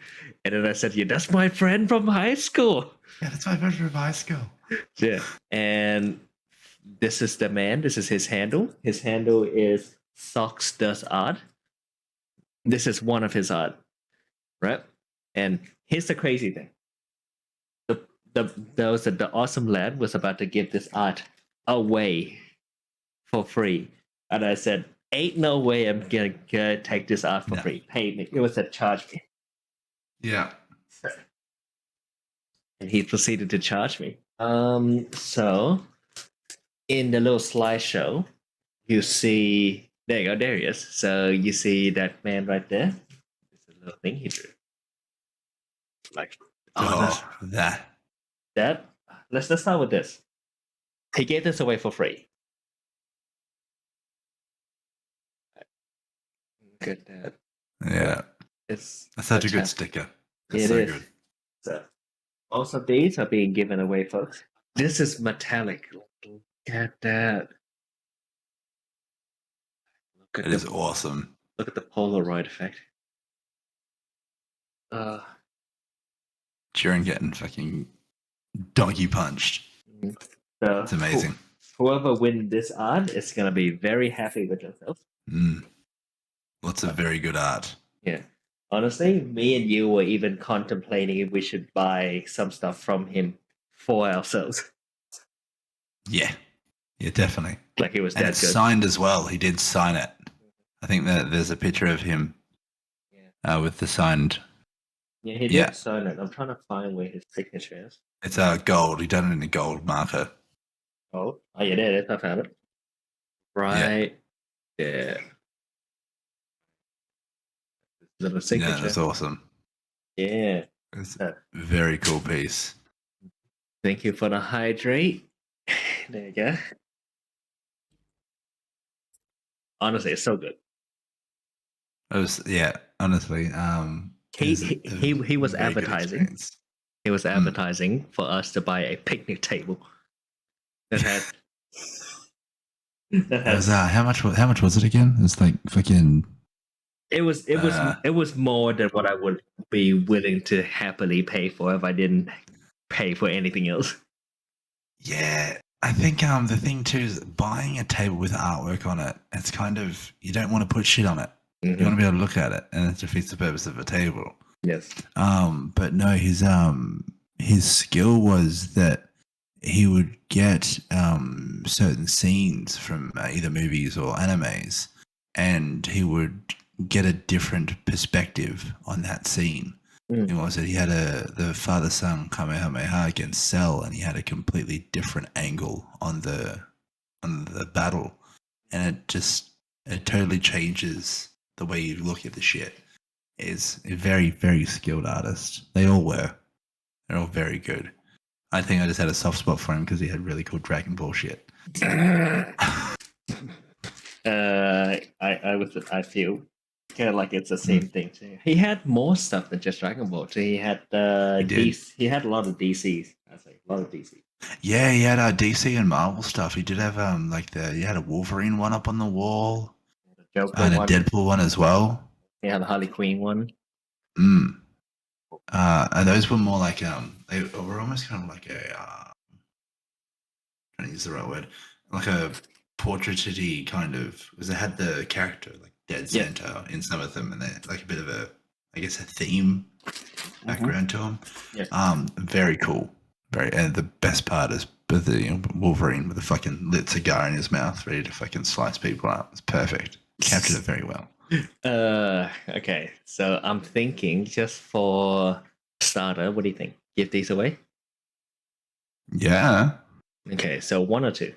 And then I said, yeah, that's my friend from high school. Yeah, that's my friend from high school. Yeah. And this is the man. This is his handle. His handle is Socks Does Art. This is one of his art, right? And here's the crazy thing. The awesome lad was about to give this art away for free. And I said, ain't no way I'm gonna take this art for free. Pay me. It was a charge me. Yeah. And he proceeded to charge me. So in the little slideshow, you see, there you go, there he is. So you see that man right there. It's a little thing he drew. Like, that. Let's start with this. He gave this away for free. Look at that. Yeah. It's that's such a good sticker. It's so good. So most of these are being given away, folks. This is metallic. Look at that. It is awesome. Look at the Polaroid effect. Jiren getting fucking donkey punched. So it's amazing. Whoever wins this art is going to be very happy with themselves. Lots of very good art. Yeah. Honestly, me and you were even contemplating if we should buy some stuff from him for ourselves. Yeah. Yeah, definitely. Like it was and that it's good. Signed as well. He did sign it. I think that there's a picture of him with the signed. Yeah, he did sign it. I'm trying to find where his signature is. It's gold. He done it in a gold marker. Oh yeah, there it is. I found it. Right there. Little signature. Yeah, that's awesome. Yeah. It's a very cool piece. Thank you for the hydrate. There you go. Honestly, it's so good. It was, honestly. He was advertising. He was advertising for us to buy a picnic table. That had how much was it again? It's like fucking. It was more than what I would be willing to happily pay for if I didn't pay for anything else. Yeah, I think the thing too is buying a table with artwork on it. It's kind of, you don't want to put shit on it. You want to be able to look at it, and it defeats the purpose of a table. Yes. But no, his skill was that he would get certain scenes from either movies or animes, and he would get a different perspective on that scene. It was that he had the father-son Kamehameha against Cell, and he had a completely different angle on the battle, and it totally changes the way you look at the shit. Is a very, very skilled artist. They all were. They're all very good. I think I just had a soft spot for him because he had really cool Dragon Ball shit. I feel kind of like it's the same thing too. He had more stuff than just Dragon Ball. So he had he had a lot of DCs. I say a lot of DCs. Yeah, he had DC and Marvel stuff. He did have he had a Wolverine one up on the wall, Joker and one. a Deadpool one as well. He had the Harley Quinn one. And those were more like they were almost kind of like trying to use the right word, like a portraity kind of, because they had the character like Dead Santa in some of them, and they like a bit of a, I guess, a theme background to them. Yeah. Very cool. And the best part is the Wolverine with a fucking lit cigar in his mouth, ready to fucking slice people up. It's perfect. Captured it very well. Okay, so I'm thinking, just for starter, what do you think? Give these away? Yeah. Okay, so one or two.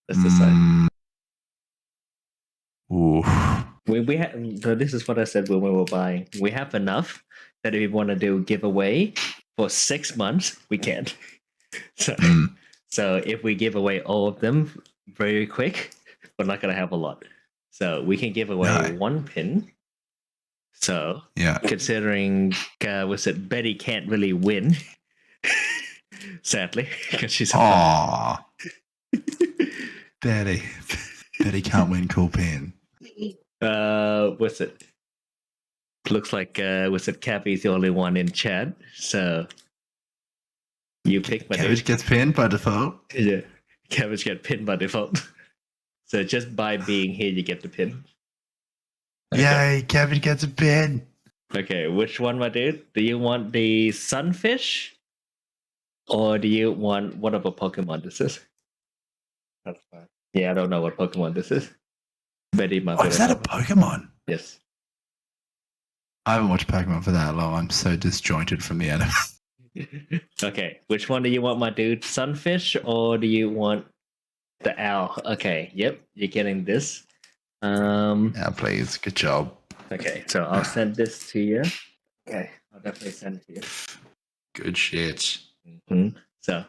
Let's decide. Ooh. We have. So this is what I said when we were buying. We have enough that if we want to do giveaway for 6 months, we can. So if we give away all of them very quick, we're not gonna have a lot. So we can give away one pin. So considering was it Betty can't really win, sadly, because she's Betty can't win cool pin. What's it? Looks like was it Cappy's the only one in chat, so you pick my Cabbage gets pinned by default. Yeah, Cabbage get pinned by default. So just by being here, you get the pin. Okay. Yay, Cabbage gets a pin. Okay, which one, my dude? Do you want the sunfish? Or do you want whatever Pokemon this is? That's fine. Yeah, I don't know what Pokemon this is. Betty might is that a Pokemon? Yes. I haven't watched Pokemon for that long. I'm so disjointed from the anime. Okay, which one do you want, my dude? Sunfish or do you want the owl? Okay, yep, you're getting this. Yeah, please. Good job. Okay, so I'll send this to you. Okay, I'll definitely send it to you. Good shit. Mm-hmm. So,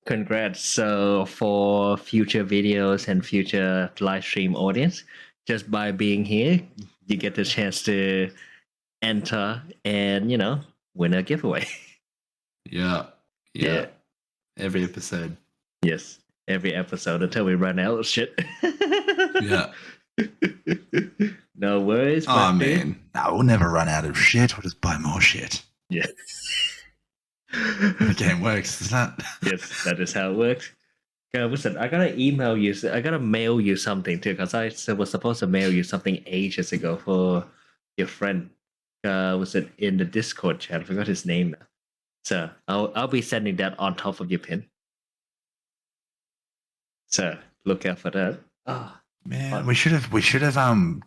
congrats. So, for future videos and future live stream audience, just by being here, you get the chance to enter and, win a giveaway. Yeah. Every episode. Yes, every episode until we run out of shit. Yeah. No worries. Oh, man. No, we'll never run out of shit. We'll just buy more shit. Yeah. The game works, doesn't it? Yes, that is how it works. Listen, I gotta email you. I gotta mail you something too, because I was supposed to mail you something ages ago for your friend. Was it in the Discord chat? I forgot his name now. So I'll be sending that on top of your pin. So look out for that. Oh man, we should have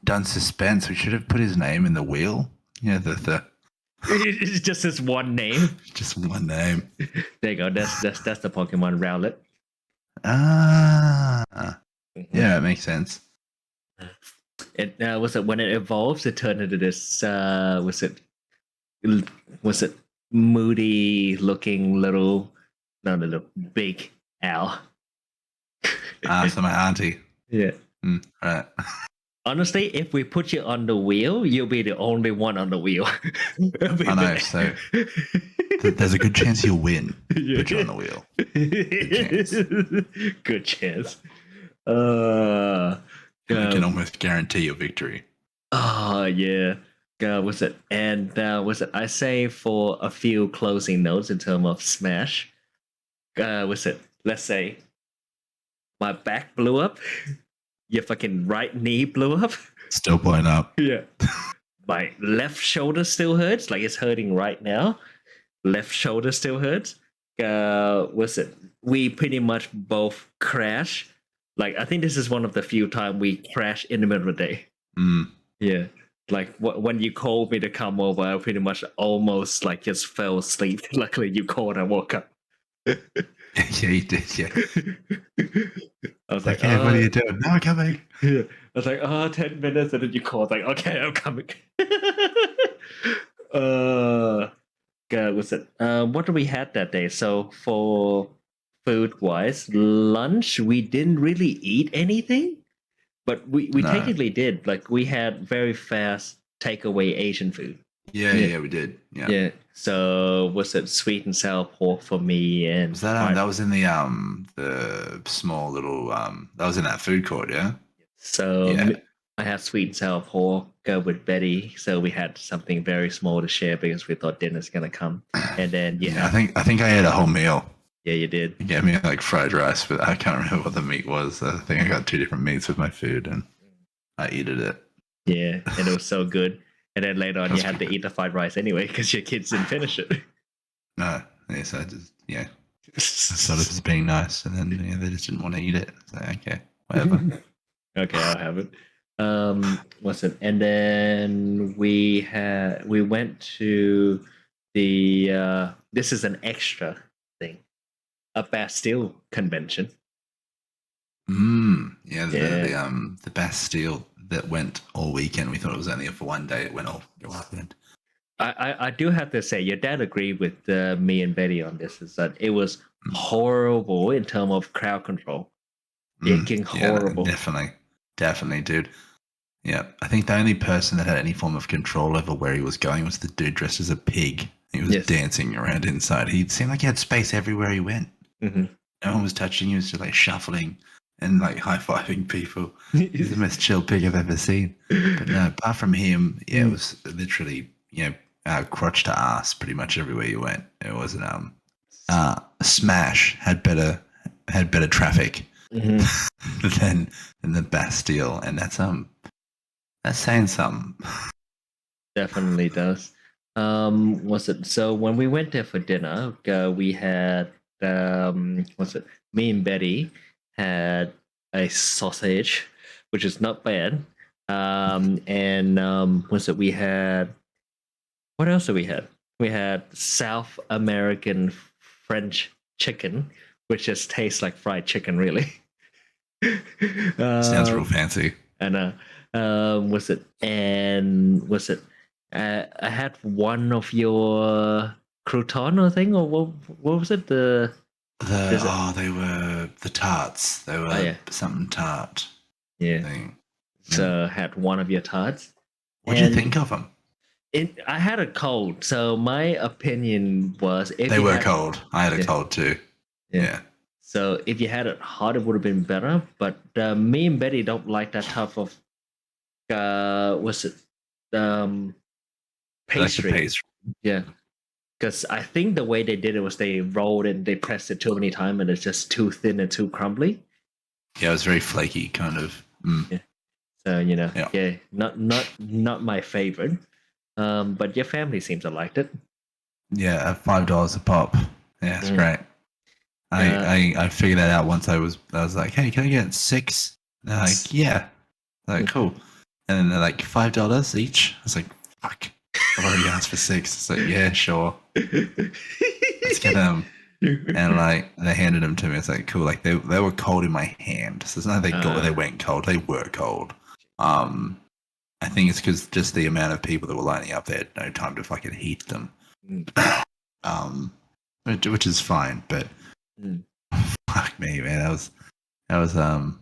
done suspense. We should have put his name in the wheel. Yeah, the It's just his one name. Just one name. There you go. That's the Pokemon Rowlet. Yeah, it makes sense. It was it when it evolves, it turned into this. Was it moody looking little big owl? So my auntie. Yeah. Right. Honestly, if we put you on the wheel, you'll be the only one on the wheel. I know, so there's a good chance you'll win. Put you on the wheel. Good chance. I can almost guarantee your victory. Oh, yeah. Was it? And was it? I say for a few closing notes in terms of Smash. Was it? Let's say my back blew up. Your fucking right knee blew up. Still blowing up. Yeah. My left shoulder still hurts. Like it's hurting right now. Left shoulder still hurts. Was it? We pretty much both crash Like I think this is one of the few time we crash in the middle of the day. Yeah. Like when you called me to come over, I pretty much almost like just fell asleep. Luckily, you called. I woke up. Yeah, you did. Yeah. I was like, Hey, what are you doing? No, I'm coming. Yeah. I was like, 10 minutes, and then you called. Like, okay, I'm coming. God, was it? What did we had that day? So for food wise, lunch we didn't really eat anything, but we No. technically did. Like we had very fast takeaway Asian food. Yeah, we did. Yeah. Yeah. So was it sweet and sour pork for me and Was that that was in the small little that was in that food court, yeah? So Yeah. I had sweet and sour pork with Betty. So we had something very small to share because we thought dinner's gonna come. And then I think I ate a whole meal. Yeah, you did. You gave me like fried rice, but I can't remember what the meat was. I think I got 2 different meats with my food and I ate it. Yeah, and it was so good. And then later on, you had to eat the fried rice anyway because your kids didn't finish it. No, yes, I just I thought it was being nice, and then they just didn't want to eat it. So okay, whatever. Okay, I'll have it. What's it? And then we went to the this is an extra thing, a Bastille convention. The Bastille that went all weekend. We thought it was only for one day. It went all weekend. I do have to say, your dad agreed with me and Betty on this. Is that it was horrible in terms of crowd control. Horrible. Definitely, dude. Yeah, I think the only person that had any form of control over where he was going was the dude dressed as a pig. He was dancing around inside. He seemed like he had space everywhere he went. Mm-hmm. No one was touching. He was just like shuffling and like high-fiving people. He's the most chill pig I've ever seen. But no, apart from him, it was literally, crotch to ass pretty much everywhere you went. It was Smash had better traffic than the Bastille, and that's saying something. Definitely does. Was it so when we went there for dinner? We had me and Betty had a sausage, which is not bad. We had what else did we had? We had South American French chicken, which just tastes like fried chicken, really. Sounds real fancy. And I had one of your crouton thing, or what was it? They were the tarts. They were something tart. Yeah. Thing. So I had one of your tarts. What did you think of them? I had a cold, so my opinion was they were cold. I had a cold too. Yeah. So if you had it hot, it would have been better. But me and Betty don't like that type of pastry. Like pastry. Yeah. Because I think the way they did it was they rolled it and they pressed it too many times and it's just too thin and too crumbly. Yeah, it was very flaky, kind of. Yeah. So not my favorite. But your family seems to like it. Yeah, at $5 a pop. Yeah, it's great. I figured that out once. I was like, hey, can I get 6? And they're like, yeah. Like, cool. And then they're like $5 each. I was like, fuck. I've already asked for 6. It's like, yeah, sure. Let's get them. And like they handed them to me. It's like cool. Like they were cold in my hand. So it's not they went cold. They were cold. I think it's because just the amount of people that were lining up, they had no time to fucking heat them. Which is fine, but fuck me, man. That was I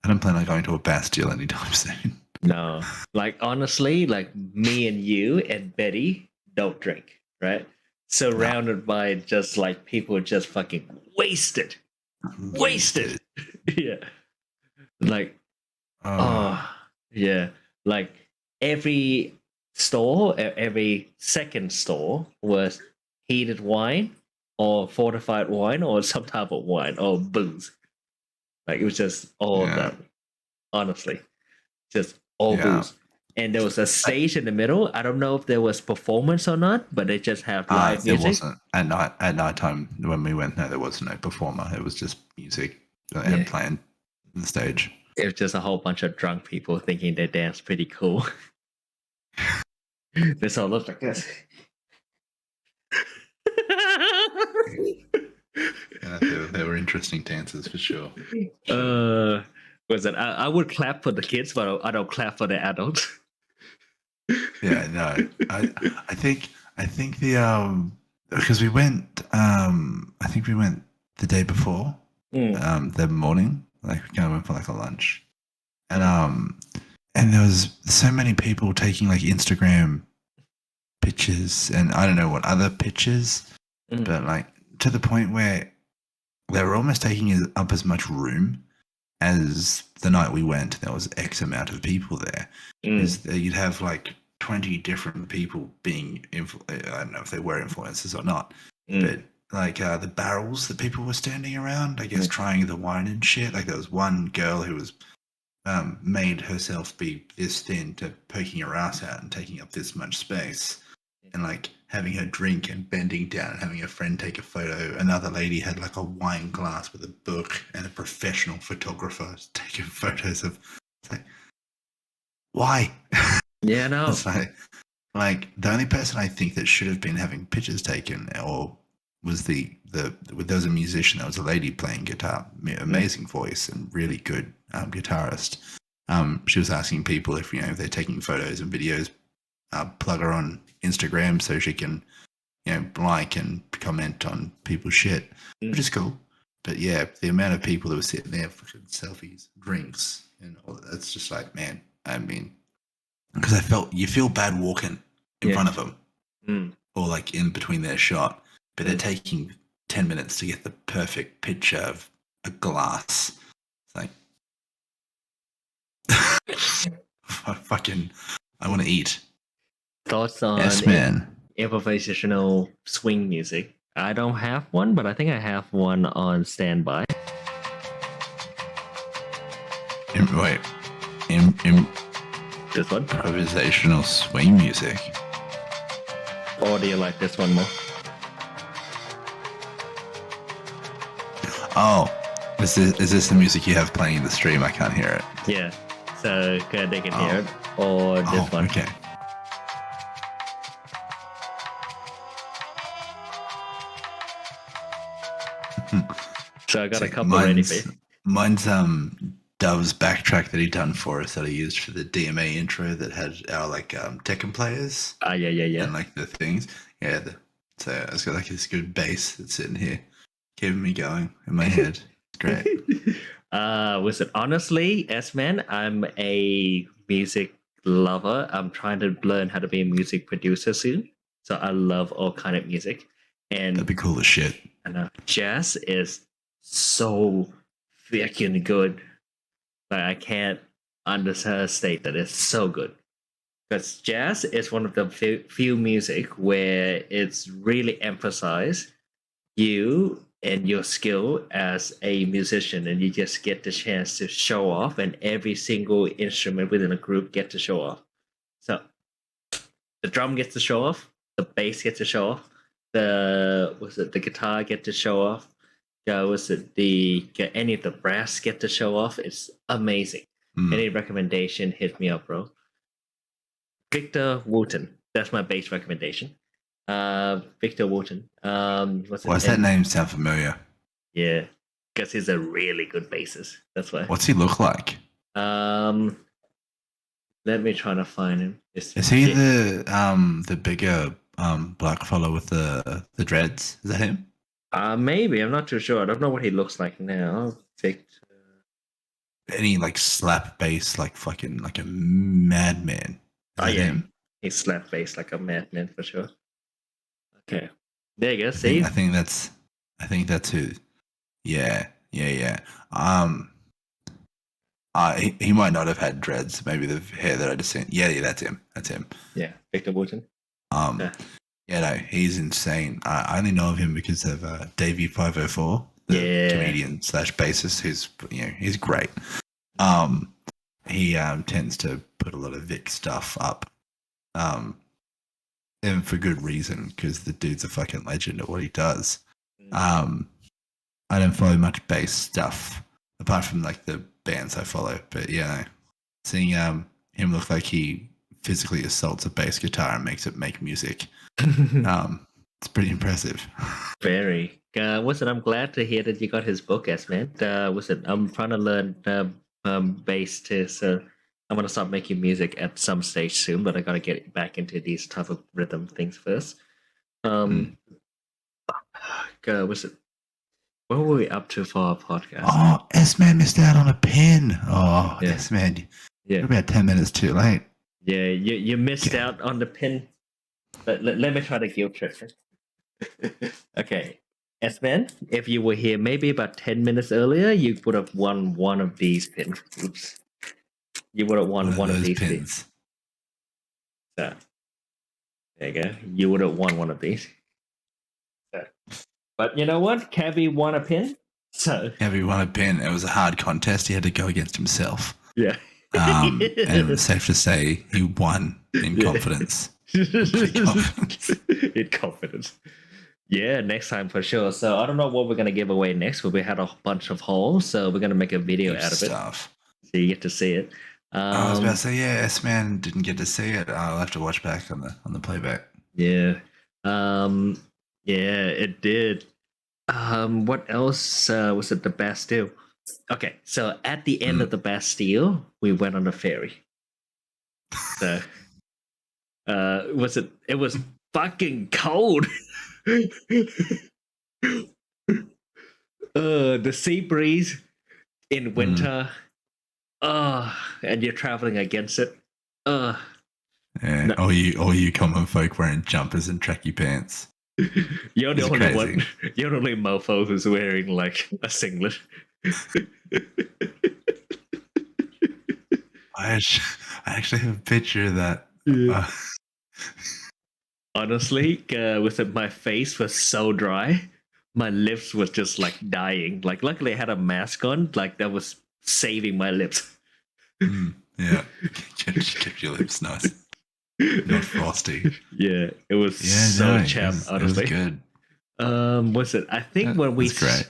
don't plan on going to a Bastille anytime soon. No, like honestly, like me and you and Betty don't drink, right? Surrounded by just like people just fucking wasted. Yeah, like yeah, like every second store was heated wine or fortified wine or some type of wine or booze. Like it was just all of that. Honestly, just all booze. And there was a stage in the middle. I don't know if there was performance or not, but they just have live music. There wasn't at night time when we went. No, there was no performer. It was just music and playing on the stage. It was just a whole bunch of drunk people thinking they dance pretty cool. This all looks like this. Yeah, they were interesting dances for sure. Was it? I would clap for the kids, but I don't clap for the adults. Yeah, no. I think the because we went I think we went the day before. The morning. Like we kind of went for like a lunch. And there was so many people taking like Instagram pictures and I don't know what other pictures, but like to the point where they were almost taking up as much room as the night we went. There was X amount of people there. You'd have like 20 different people being, I don't know if they were influencers or not, but like the barrels that people were standing around, I guess trying the wine and shit. Like there was one girl who was made herself be this thin to poking her ass out and taking up this much space and like having her drink and bending down and having a friend take a photo. Another lady had like a wine glass with a book and a professional photographer taking photos of. It's like, why? Yeah, no. It's like the only person I think that should have been having pictures taken or was there was a musician. There was a lady playing guitar, amazing voice and really good guitarist. She was asking people if if they're taking photos and videos, plug her on Instagram so she can like and comment on people's shit, which is cool. But yeah, the amount of people that were sitting there for selfies, drinks, and all that's just like, man. I mean, because you feel bad walking in front of them or like in between their shot. But they're taking 10 minutes to get the perfect picture of a glass. It's like, I want to eat. Thoughts on improvisational swing music? I don't have one, but I think I have one on standby. This one? Improvisational swing music. Or do you like this one more? Oh, is this the music you have playing in the stream? I can't hear it. Yeah, so they can hear it. Or this one. Okay. So I got a couple ready for you. Mine's Dove's backtrack that he done for us that I used for the DMA intro that had our like Tekken players. Yeah. And like the things. Yeah. So it's got like this good bass that's sitting here, keeping me going in my head. It's great. Was it honestly, S-Man, I'm a music lover. I'm trying to learn how to be a music producer soon. So I love all kind of music. And that'd be cool as shit. And jazz is so freaking good. Like I can't understate that it's so good. Because jazz is one of the few music where it's really emphasized you and your skill as a musician, and you just get the chance to show off, and every single instrument within a group get to show off. So the drum gets to show off, the bass gets to show off, the guitar get to show off, any of the brass get to show off. It's amazing. Any recommendation, hit me up, bro. Victor Wooten. That's my bass recommendation. Victor Wooten. Why does that name sound familiar? Yeah, because he's a really good bassist. That's why. What's he look like? Let me try to find him. Is he the bigger black fellow with the dreads? Is that him? Maybe. I'm not too sure. I don't know what he looks like now. Victor. Any like slap bass, like fucking like a madman. Yeah, him? He slap bass like a madman for sure. Okay, there you go. See, I think that's who. Yeah. He might not have had dreads. Maybe the hair that I just seen. Yeah, that's him. Yeah, Victor Wooten. Yeah, no, he's insane. I only know of him because of Davey 504, the comedian / bassist. Who's he's great. He tends to put a lot of Vic stuff up, and for good reason, because the dude's a fucking legend at what he does. I don't follow much bass stuff, apart from like the bands I follow. But yeah, seeing him look like he physically assaults a bass guitar and makes it make music, it's pretty impressive. Very. I'm glad to hear that you got his book, man. I'm trying to learn bass too, so I'm gonna start making music at some stage soon. But I gotta get back into these type of rhythm things first. Was it? What were we up to for our podcast? Oh, S-Man missed out on a pin. Oh, yeah. S-Man, yeah, you're about 10 minutes too late. Yeah, you missed out on the pin. Let me try the guilt trip. Okay. S-Man, if you were here maybe about 10 minutes earlier, you would have won one of these pins. Oops. You would have won one of these pins. So, there you go. You would have won one of these. So, but you know what? Cabby won a pin. So Cabby won a pin. It was a hard contest. He had to go against himself. Yeah. And it was safe to say he won in confidence. In confidence. Yeah, next time for sure. So I don't know what we're going to give away next, but we had a bunch of hauls, so we're going to make a video out of it. So you get to see it. I was about to say, yeah, S-Man didn't get to see it. I'll have to watch back on the playback. Yeah. Yeah, it did. What else was it? The Bastille. Okay, so at the end of the Bastille, we went on a ferry. So, it was fucking cold. The sea breeze in winter. And you're traveling against it. Yeah, no. all you common folk wearing jumpers and tracky pants. You're the only one. You're the only mofo who's wearing like a singlet. I actually have a picture of that. Yeah. Honestly, my face was so dry, my lips was just like dying. Like, luckily I had a mask on, like that was saving my lips. Yeah, kept your lips nice, not frosty. Yeah, it was champ. Honestly, it was good. Was it? I think when we great.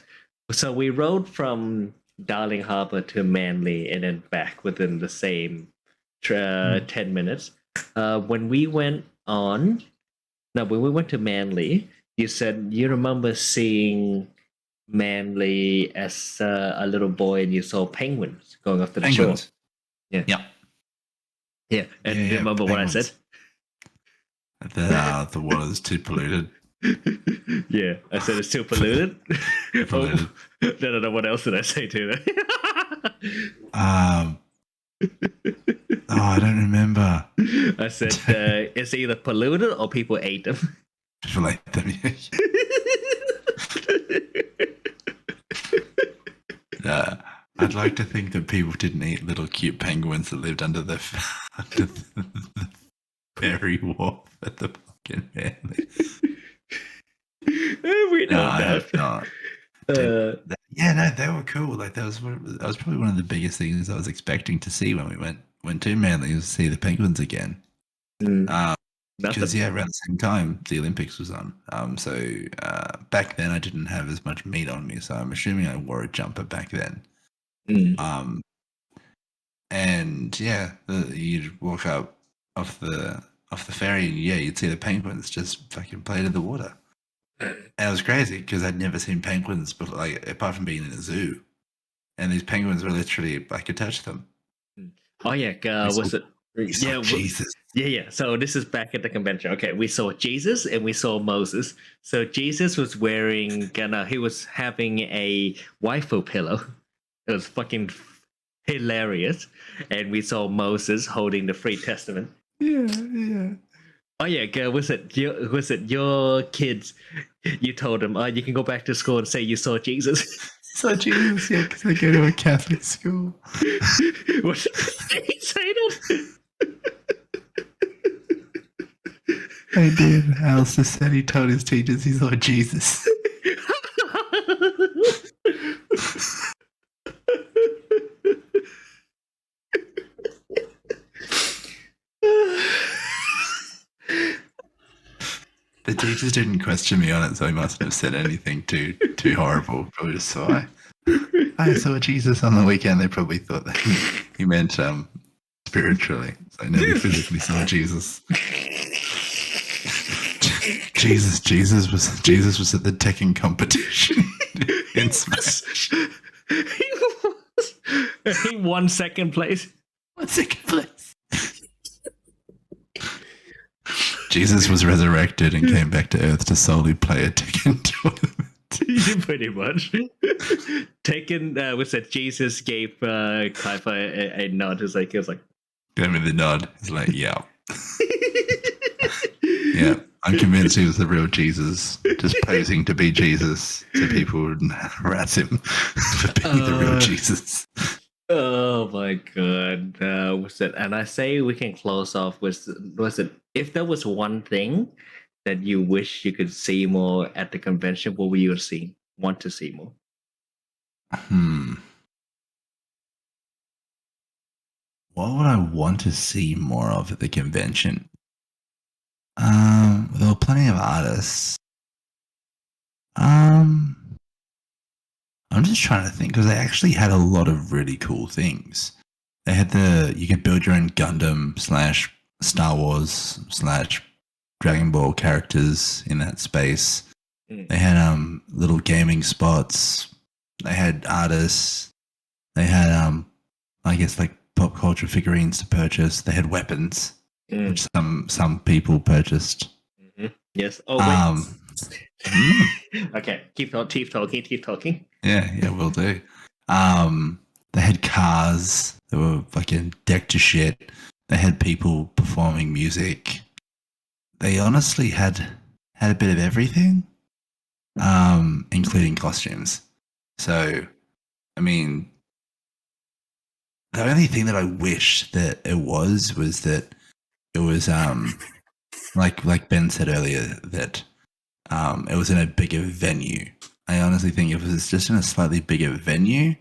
So we rode from Darling Harbour to Manly and then back within the same 10 minutes. When we went to Manly, you said you remember seeing Manly as a little boy and you saw penguins going off to the shore. Yeah. Yeah. And you remember what I said? The water's too polluted. Yeah, I said it's too polluted. No, what else did I say to that? I don't remember. I said it's either polluted or people ate them. People ate them, yeah. I'd like to think that people didn't eat little cute penguins that lived under the ferry wharf at the fucking Manly. We don't know. I hope not. They were cool. Like that was probably one of the biggest things I was expecting to see when we went to Manly, was to see the penguins again. Because around the same time the Olympics was on. So back then I didn't have as much meat on me, so I'm assuming I wore a jumper back then. And you'd walk up off the ferry, and you'd see the penguins just fucking play in the water. And it was crazy because I'd never seen penguins before, like apart from being in a zoo. And these penguins were literally, I could touch them. Oh yeah, was it? Yeah, Jesus. Yeah. So this is back at the convention. Okay, we saw Jesus and we saw Moses. So Jesus was wearing, he was having a waifu pillow. It was fucking hilarious. And we saw Moses holding the Free Testament. Yeah. Oh yeah, was it your kids? You told them, you can go back to school and say you saw Jesus. Saw Jesus, yeah, because I go to a Catholic school. What did they say that? They did. Alistair said he told his teachers he saw Jesus. The teachers didn't question me on it, so he mustn't have said anything too horrible. Probably just sigh. I saw Jesus on the weekend. They probably thought that he meant spiritually. So I never physically saw Jesus. Jesus was at the Tekken competition in Smash. He won second place. Jesus was resurrected and came back to Earth to solely play a Tekken tournament. Pretty much. Tekken was that Jesus gave Kaifa a nod. He was like, gave me the nod. He's like, yeah. Yeah. I'm convinced he was the real Jesus, just posing to be Jesus so people wouldn't harass him for being the real Jesus. Oh my god. Was it? And I say we can close off with, was it, if there was one thing that you wish you could see more at the convention, what would you want to see more? What would I want to see more of at the convention? There were plenty of artists. I'm just trying to think because they actually had a lot of really cool things. They had you could build your own Gundam / Star Wars / Dragon Ball characters in that space. They had little gaming spots. They had artists. They had I guess like pop culture figurines to purchase. They had weapons, which some people purchased. Mm-hmm. Yes. Oh wait. Okay. Keep talking. Yeah, will do. They had cars. They were fucking decked to shit. They had people performing music. They honestly had a bit of everything, including costumes. So, I mean, the only thing that I wish that it was that it was like Ben said earlier that it was in a bigger venue. I honestly think if it was just in a slightly bigger venue,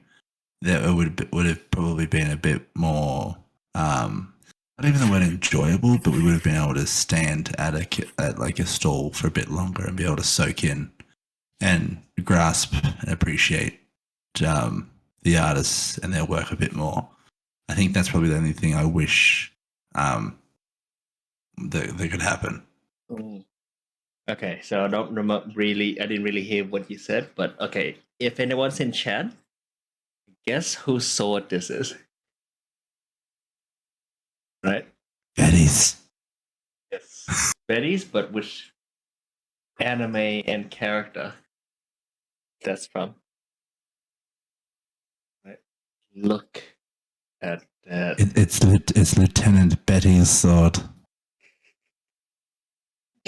that it would have probably been a bit more, not even the word enjoyable, but we would have been able to stand at like a stall for a bit longer and be able to soak in and grasp and appreciate the artists and their work a bit more. I think that's probably the only thing I wish that could happen. Okay, so I don't remember really. I didn't really hear what you said, but okay. If anyone's in chat, guess whose sword this is? Right? Betty's. Yes, Betty's, but which anime and character that's from? Right. Look at that. It's Lieutenant Betty's sword.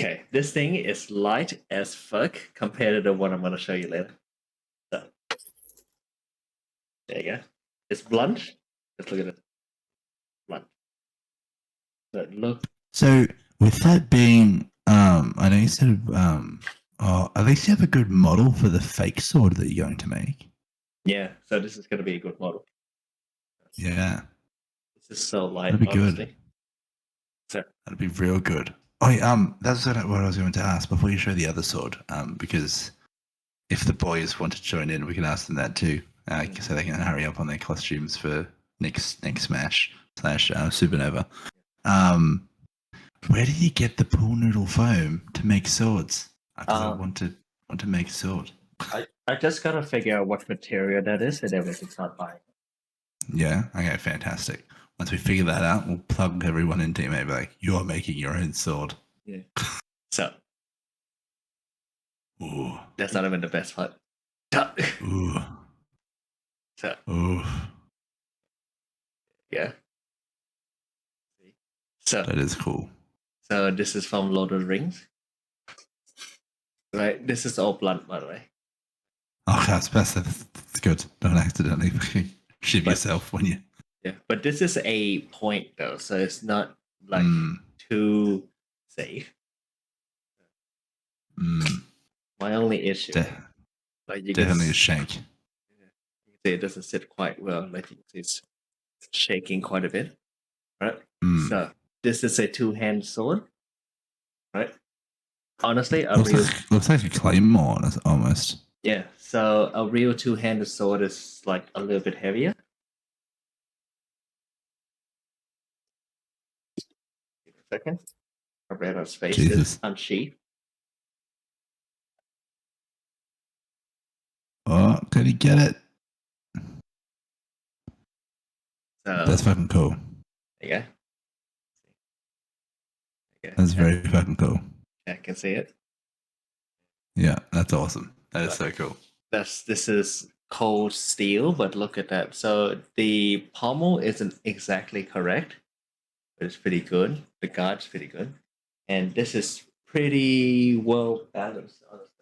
Okay, this thing is light as fuck compared to the one I'm going to show you later. So, there you go. It's blunt. Let's look at it. Blunt. But look. So, with that being, I know you said, at least you have a good model for the fake sword that you're going to make. Yeah, so this is going to be a good model. Yeah. This is so light. That'd be honestly. good. So, that'd be real good. Oh, that's what I was going to ask before you show the other sword. Because if the boys want to join in, we can ask them that too, so they can hurry up on their costumes for next Smash / Supernova. Where did you get the pool noodle foam to make swords? I want to make a sword. I just gotta figure out what material that is, and then we can start buying. Yeah. Okay. Fantastic. Once we figure that out, we'll plug everyone into it. Maybe like you're making your own sword. Yeah. So. Ooh. That's not even the best part. Ooh. So. Ooh. Yeah. So. That is cool. So this is from Lord of the Rings. Right. This is all blunt, by the way. Oh, that's best. That's good. Don't accidentally shiv yourself when you. Yeah, but this is a point though, so it's not like too safe. My only issue, like you definitely a shank. You can see it doesn't sit quite well. Like you can see it's shaking quite a bit, right? So this is a two-hand sword, right? Honestly, looks like a claymore almost. Yeah, so a real two-handed sword is like a little bit heavier. Give it a second. I ran out of space. It's Jesus. unsheathed. Oh, could he get it? So That's fucking cool. there you go. Okay. That's very fucking cool. I can see it. Yeah, that's awesome. That is But so cool. this is cold steel, but look at that. So the pommel isn't exactly correct, but it's pretty good. The guard's pretty good, and this is pretty well balanced, honestly.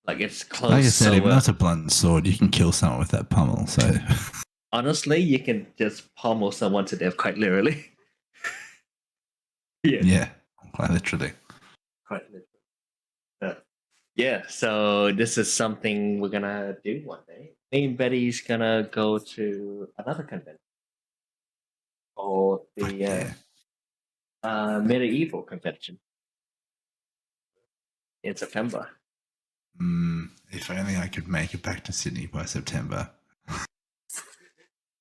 Like it's Like close. I said, So even though it's a blunt sword, you can kill someone with that pommel. So honestly, you can just pommel someone to death quite literally. Yeah, yeah, quite literally. quite literally. Yeah, so this is something we're gonna do one day. Me and Betty's gonna go to another convention or Fuck the yeah. medieval convention in September. If only I could make it back to Sydney by September.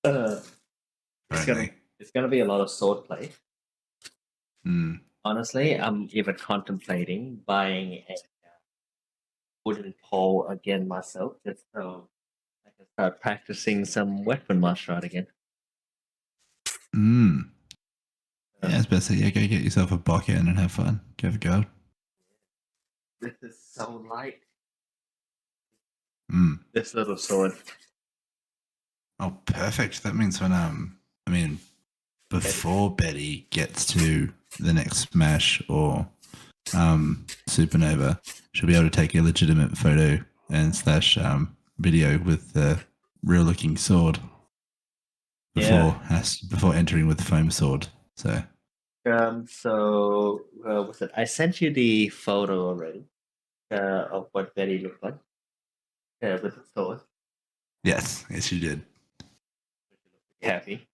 Uh, it's gonna Only. it's gonna be a lot of sword play. Mm. Honestly, I'm even contemplating buying a wooden pole again myself, just so I can start practicing some weapon martial art again. Mm. Uh, Yeah, it's best. Yeah, go get yourself a bucket and have fun. Go have a go. this is so light. Mm. This little sword. Oh, perfect. That means when I mean, before Betty gets to the next Smash or Supernova, she'll be able to take a legitimate photo and slash video with the real looking sword Yeah. before entering with the foam sword. So So what's it? I sent you the photo already of what Betty looked like with the sword. yes, you did. Happy.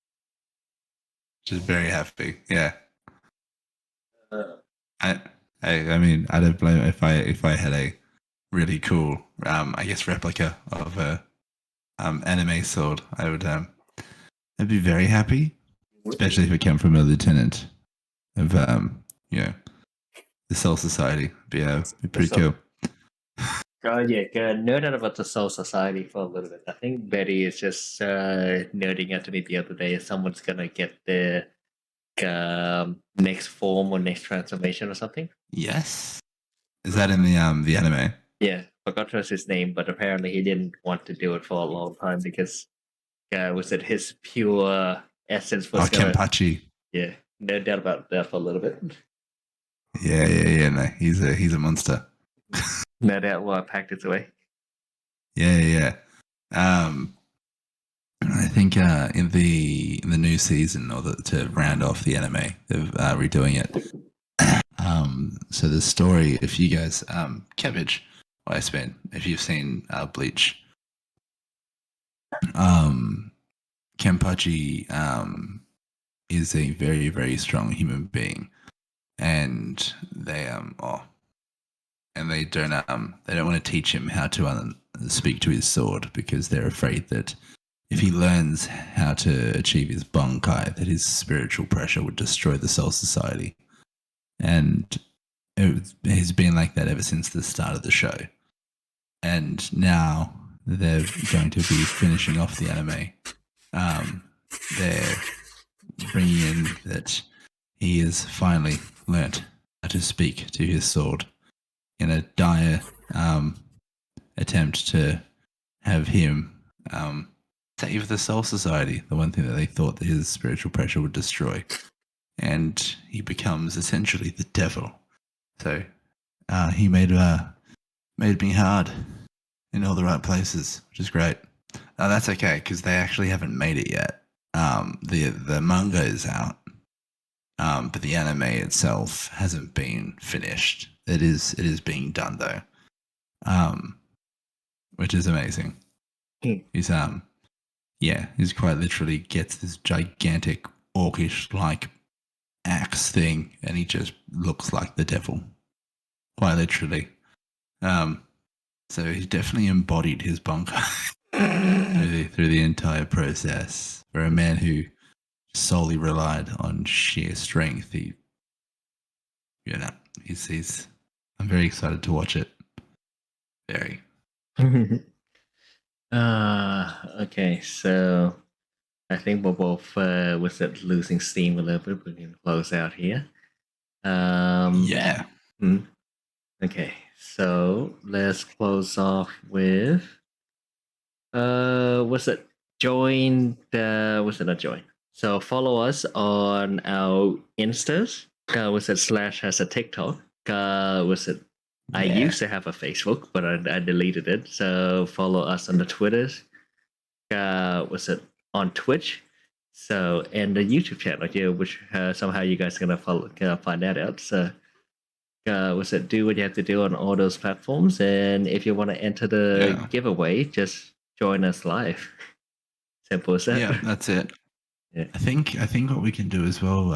Just very happy. Yeah. Uh, I, I mean, I don't blame if I had a really cool, I guess replica of a anime sword. I'd be very happy, especially if it came from a lieutenant of you know, the Soul Society. Be pretty so, cool. yeah, nerd out about the Soul Society for a little bit. I think Betty is just nerding out to me the other day. Someone's gonna get their next form or next transformation or something. Yes, is that in the anime? Yeah, forgot to his name, but apparently he didn't want to do it for a long time because was it his pure essence Oh, was gonna. Kenpachi. Yeah, no doubt about that for a little bit. Yeah. No, he's a monster. No doubt will packed its away. Yeah. I think in the new season, to round off the anime, they're redoing it. So the story, if you guys, Cabbage, I spent, if you've seen Bleach, Kenpachi is a very, very strong human being, and they don't want to teach him how to speak to his sword because they're afraid that if he learns how to achieve his Bankai, that his spiritual pressure would destroy the Soul Society. And it's been like that ever since the start of the show. And now they're going to be finishing off the anime. They're bringing in that he has finally learnt how to speak to his sword in a dire attempt to have him save the Soul Society, the one thing that they thought that his spiritual pressure would destroy. And he becomes essentially the devil. So he made me hard in all the right places, which is great. That's okay because they actually haven't made it yet. The manga is out, but the anime itself hasn't been finished. It is being done though, which is amazing. He's he's quite literally gets this gigantic orcish like axe thing, and he just looks like the devil, quite literally. So he definitely embodied his bunker through the entire process. For a man who solely relied on sheer strength, he's. I'm very excited to watch it. Very. Okay, so I think we're both was it losing steam a little bit. We can close out here. Yeah. Okay, so let's close off with was it join the was it not join? So follow us on our Instas. Was it slash has a TikTok? Was it I used to have a Facebook, but I deleted it. So follow us on the Twitters. Was it on Twitch? So and the YouTube channel here, which somehow you guys are gonna find that out. So was it do what you have to do on all those platforms, and if you want to enter the giveaway, just join us live. Simple as that. Yeah, that's it. Yeah. I think what we can do as well,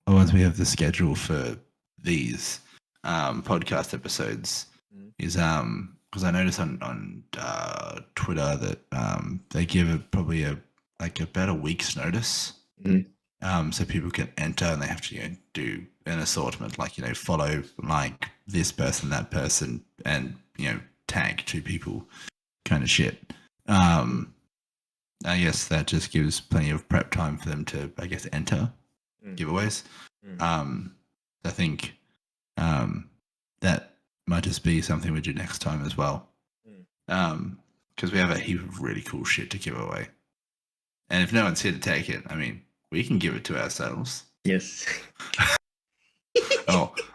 once we have the schedule for these podcast episodes, is because I noticed on Twitter that they give probably about a week's notice. So people can enter, and they have to do an assortment, like follow like this person, that person, and tag 2 people, kind of shit. I guess that just gives plenty of prep time for them to, I guess, enter giveaways. I think that might just be something we do next time as well. Because we have a heap of really cool shit to give away, and if no one's here to take it, I mean, we can give it to ourselves. Yes.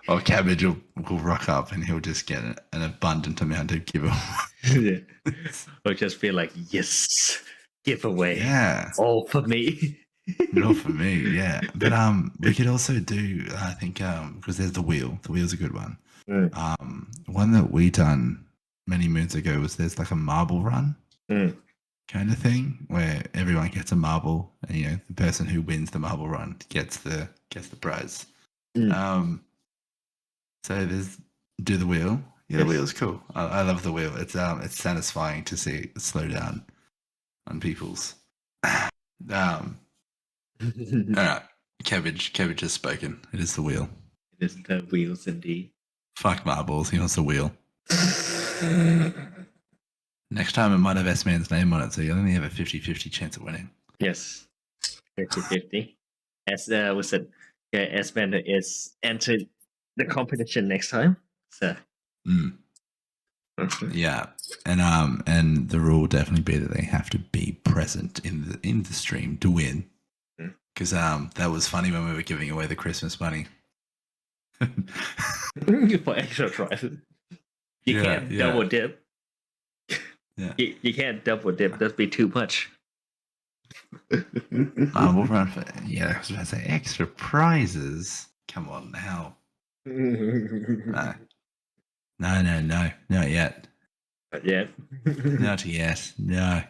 or Cabbage will rock up and he'll just get an abundant amount of giveaway. Or just feel like, yes, giveaway. Yeah. All for me. All for me, yeah. But we could also do, I think, because there's the wheel. The wheel's a good one. One that we done many moons ago was there's like a marble run. Kind of thing where everyone gets a marble, and the person who wins the marble run gets the prize. So there's do the wheel. Yeah, the wheel's cool. I love the wheel. It's satisfying to see it slow down on people's. All right, Cabbage has spoken. It is the wheel. It is the wheels indeed. Fuck marbles. He wants the wheel. Next time it might have S-Man's name on it, so you only have a 50-50 chance of winning. Yes. 50-50. As was it S-Man is entered the competition next time. So yeah. And the rule will definitely be that they have to be present in the stream to win. Because that was funny when we were giving away the Christmas money. For extra prizes. You can't double dip. Yeah. You can't double dip. That'd be too much. We'll run for I was about to say extra prizes. Come on now. No, not yet. Not yet. Not yet. No.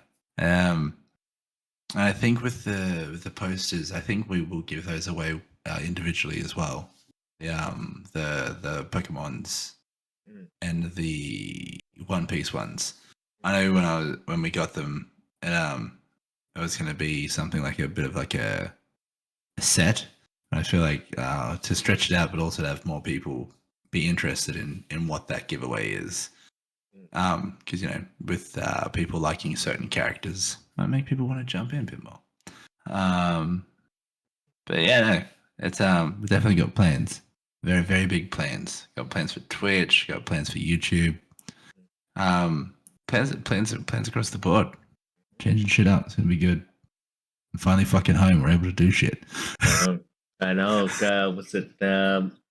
I think with the posters, I think we will give those away individually as well. The Pokemons and the One Piece ones. I know when we got them, it was going to be something like a bit of like a set. I feel like to stretch it out, but also to have more people be interested in what that giveaway is. Because with people liking certain characters, might make people want to jump in a bit more. But yeah, no, it's we've definitely got plans. Very, very big plans. Got plans for Twitch. Got plans for YouTube. Plans across the board. Changing shit up. It's gonna be good. I'm finally fucking home. We're able to do shit. I know. Was it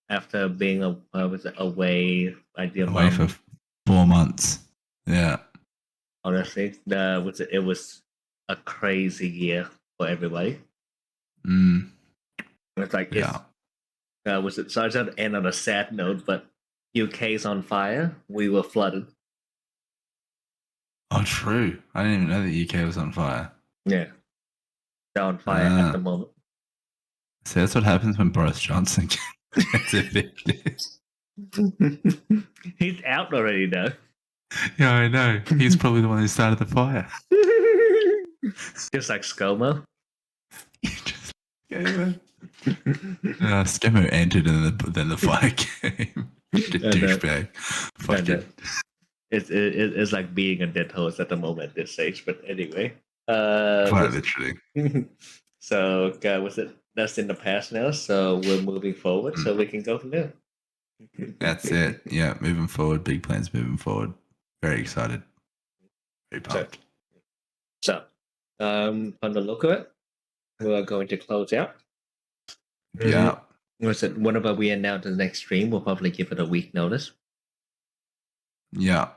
after being away? Away for 4 months. Yeah. Honestly, it was a crazy year for everybody. It's like was it started to end on a sad note, but UK's on fire. We were flooded. Oh, true. I didn't even know that UK was on fire. Yeah, they're on fire at the moment. So that's what happens when Boris Johnson gets evicted. He's out already, though. Yeah, I know. He's probably the one who started the fire. Just like ScoMo. ScoMo entered and then the fire came. Douchebag. Fuck it. It's like being a dead host at the moment at this stage, but anyway. Quite literally. So, that's in the past now, so we're moving forward, so we can go from there. That's it. Yeah, moving forward. Big plans moving forward. Very excited. Very pumped. So, on the look of it, we are going to close out. Yeah. Whenever we announce the next stream, we'll probably give it a week notice. Yeah.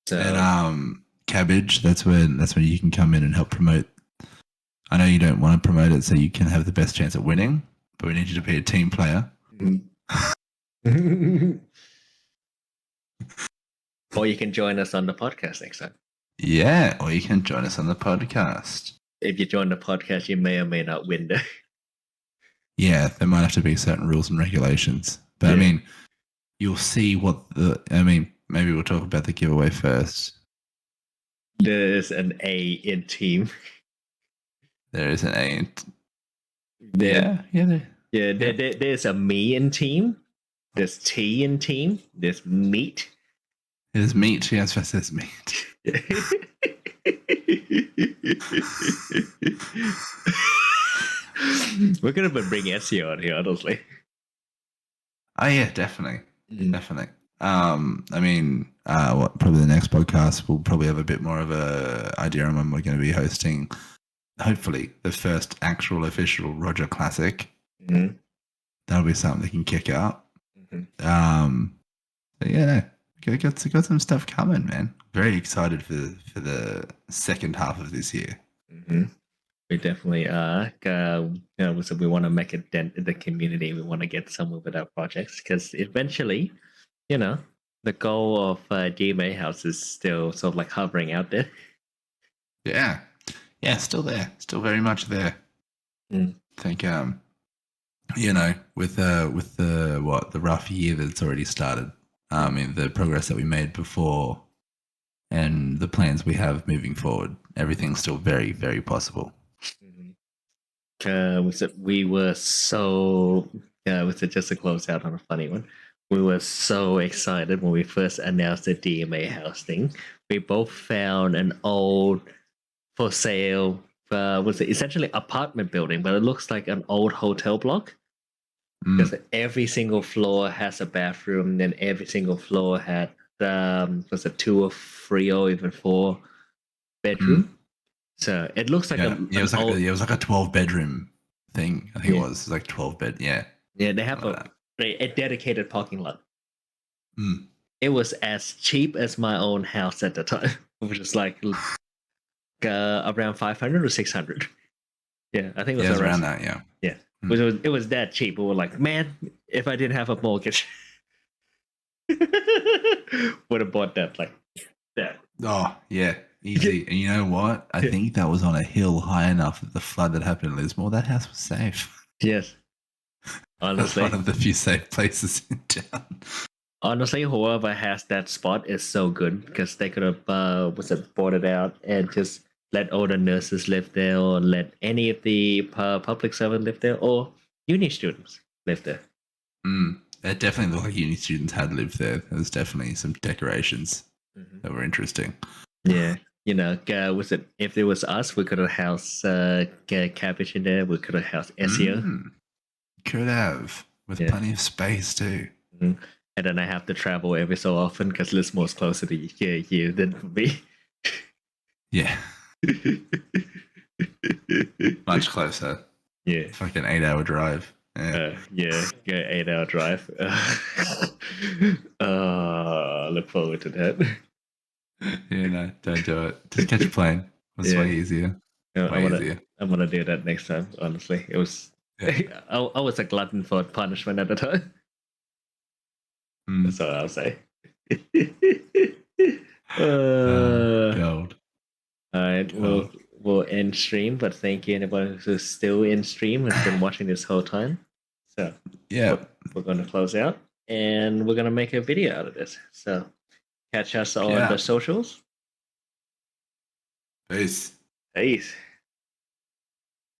So, and Cabbage, that's when you can come in and help promote. I know you don't want to promote it so you can have the best chance at winning, but we need you to be a team player. Or you can join us on the podcast next time. Yeah, or you can join us on the podcast. If you join the podcast, you may or may not win though. Yeah, there might have to be certain rules and regulations. But yeah. I mean, you'll see maybe we'll talk about the giveaway first. There's an A in team. There is an A in There's a me in team. There's T in team. There's meat. There's meat. Yes, there's meat. We're gonna bring SEO on here, honestly. Oh yeah, definitely. Definitely. Probably the next podcast we'll probably have a bit more of a idea on when we're going to be hosting, hopefully, the first actual official Roger Classic. Mm-hmm. That'll be something that can kick out. Mm-hmm. Got some stuff coming, man. Very excited for the second half of this year. Mm-hmm. We definitely are. So we want to make a dent in the community. We want to get somewhere with our projects because eventually, the goal of DMA House is still sort of like hovering out there. Yeah, still there, still very much there. I think with the rough year that's already started, the progress that we made before, and the plans we have moving forward, everything's still very, very possible. We were so just to close out on a funny one. We were so excited when we first announced the DMA House thing. We both found an old for sale, essentially apartment building, but it looks like an old hotel block. Because every single floor has a bathroom, then every single floor had 2 or 3 or even 4 bedroom. So it looks like it was like a 12-bedroom thing. I think it was like 12-bed. Yeah. Yeah, they have a dedicated parking lot. It was as cheap as my own house at the time, which was like around 500 or 600. Yeah, I think it was around that. Yeah. Yeah, it was that cheap. We were like, man, if I didn't have a mortgage, would have bought that like that. Oh yeah. Easy. And you know what? I think that was on a hill high enough that the flood that happened in Lismore, that house was safe. Yes. Honestly. That's one of the few safe places in town. Honestly, whoever has that spot is so good because they could have bought it out and just let all the nurses live there or let any of the public servants live there or uni students live there. It definitely looked like uni students had lived there. There was definitely some decorations that were interesting. Yeah. If it was us, we could have housed Cabbage in there. We could have housed SEO. Could have, with plenty of space too. And then I have to travel every so often because Lismore's closer to you than me. Yeah. Much closer. Yeah. It's like an 8-hour drive. Yeah. 8-hour drive. Look forward to that. Yeah, no, don't do it. Just catch a plane. It's way easier. I'm gonna do that next time. Honestly, it was. I was a glutton for punishment at the time. That's all I'll say. Gold. All right. Well, we'll end stream, but thank you anybody who's still in stream has been watching this whole time. So Yeah. we're going to close out and we're going to make a video out of this. So catch us on the socials. Peace. Peace.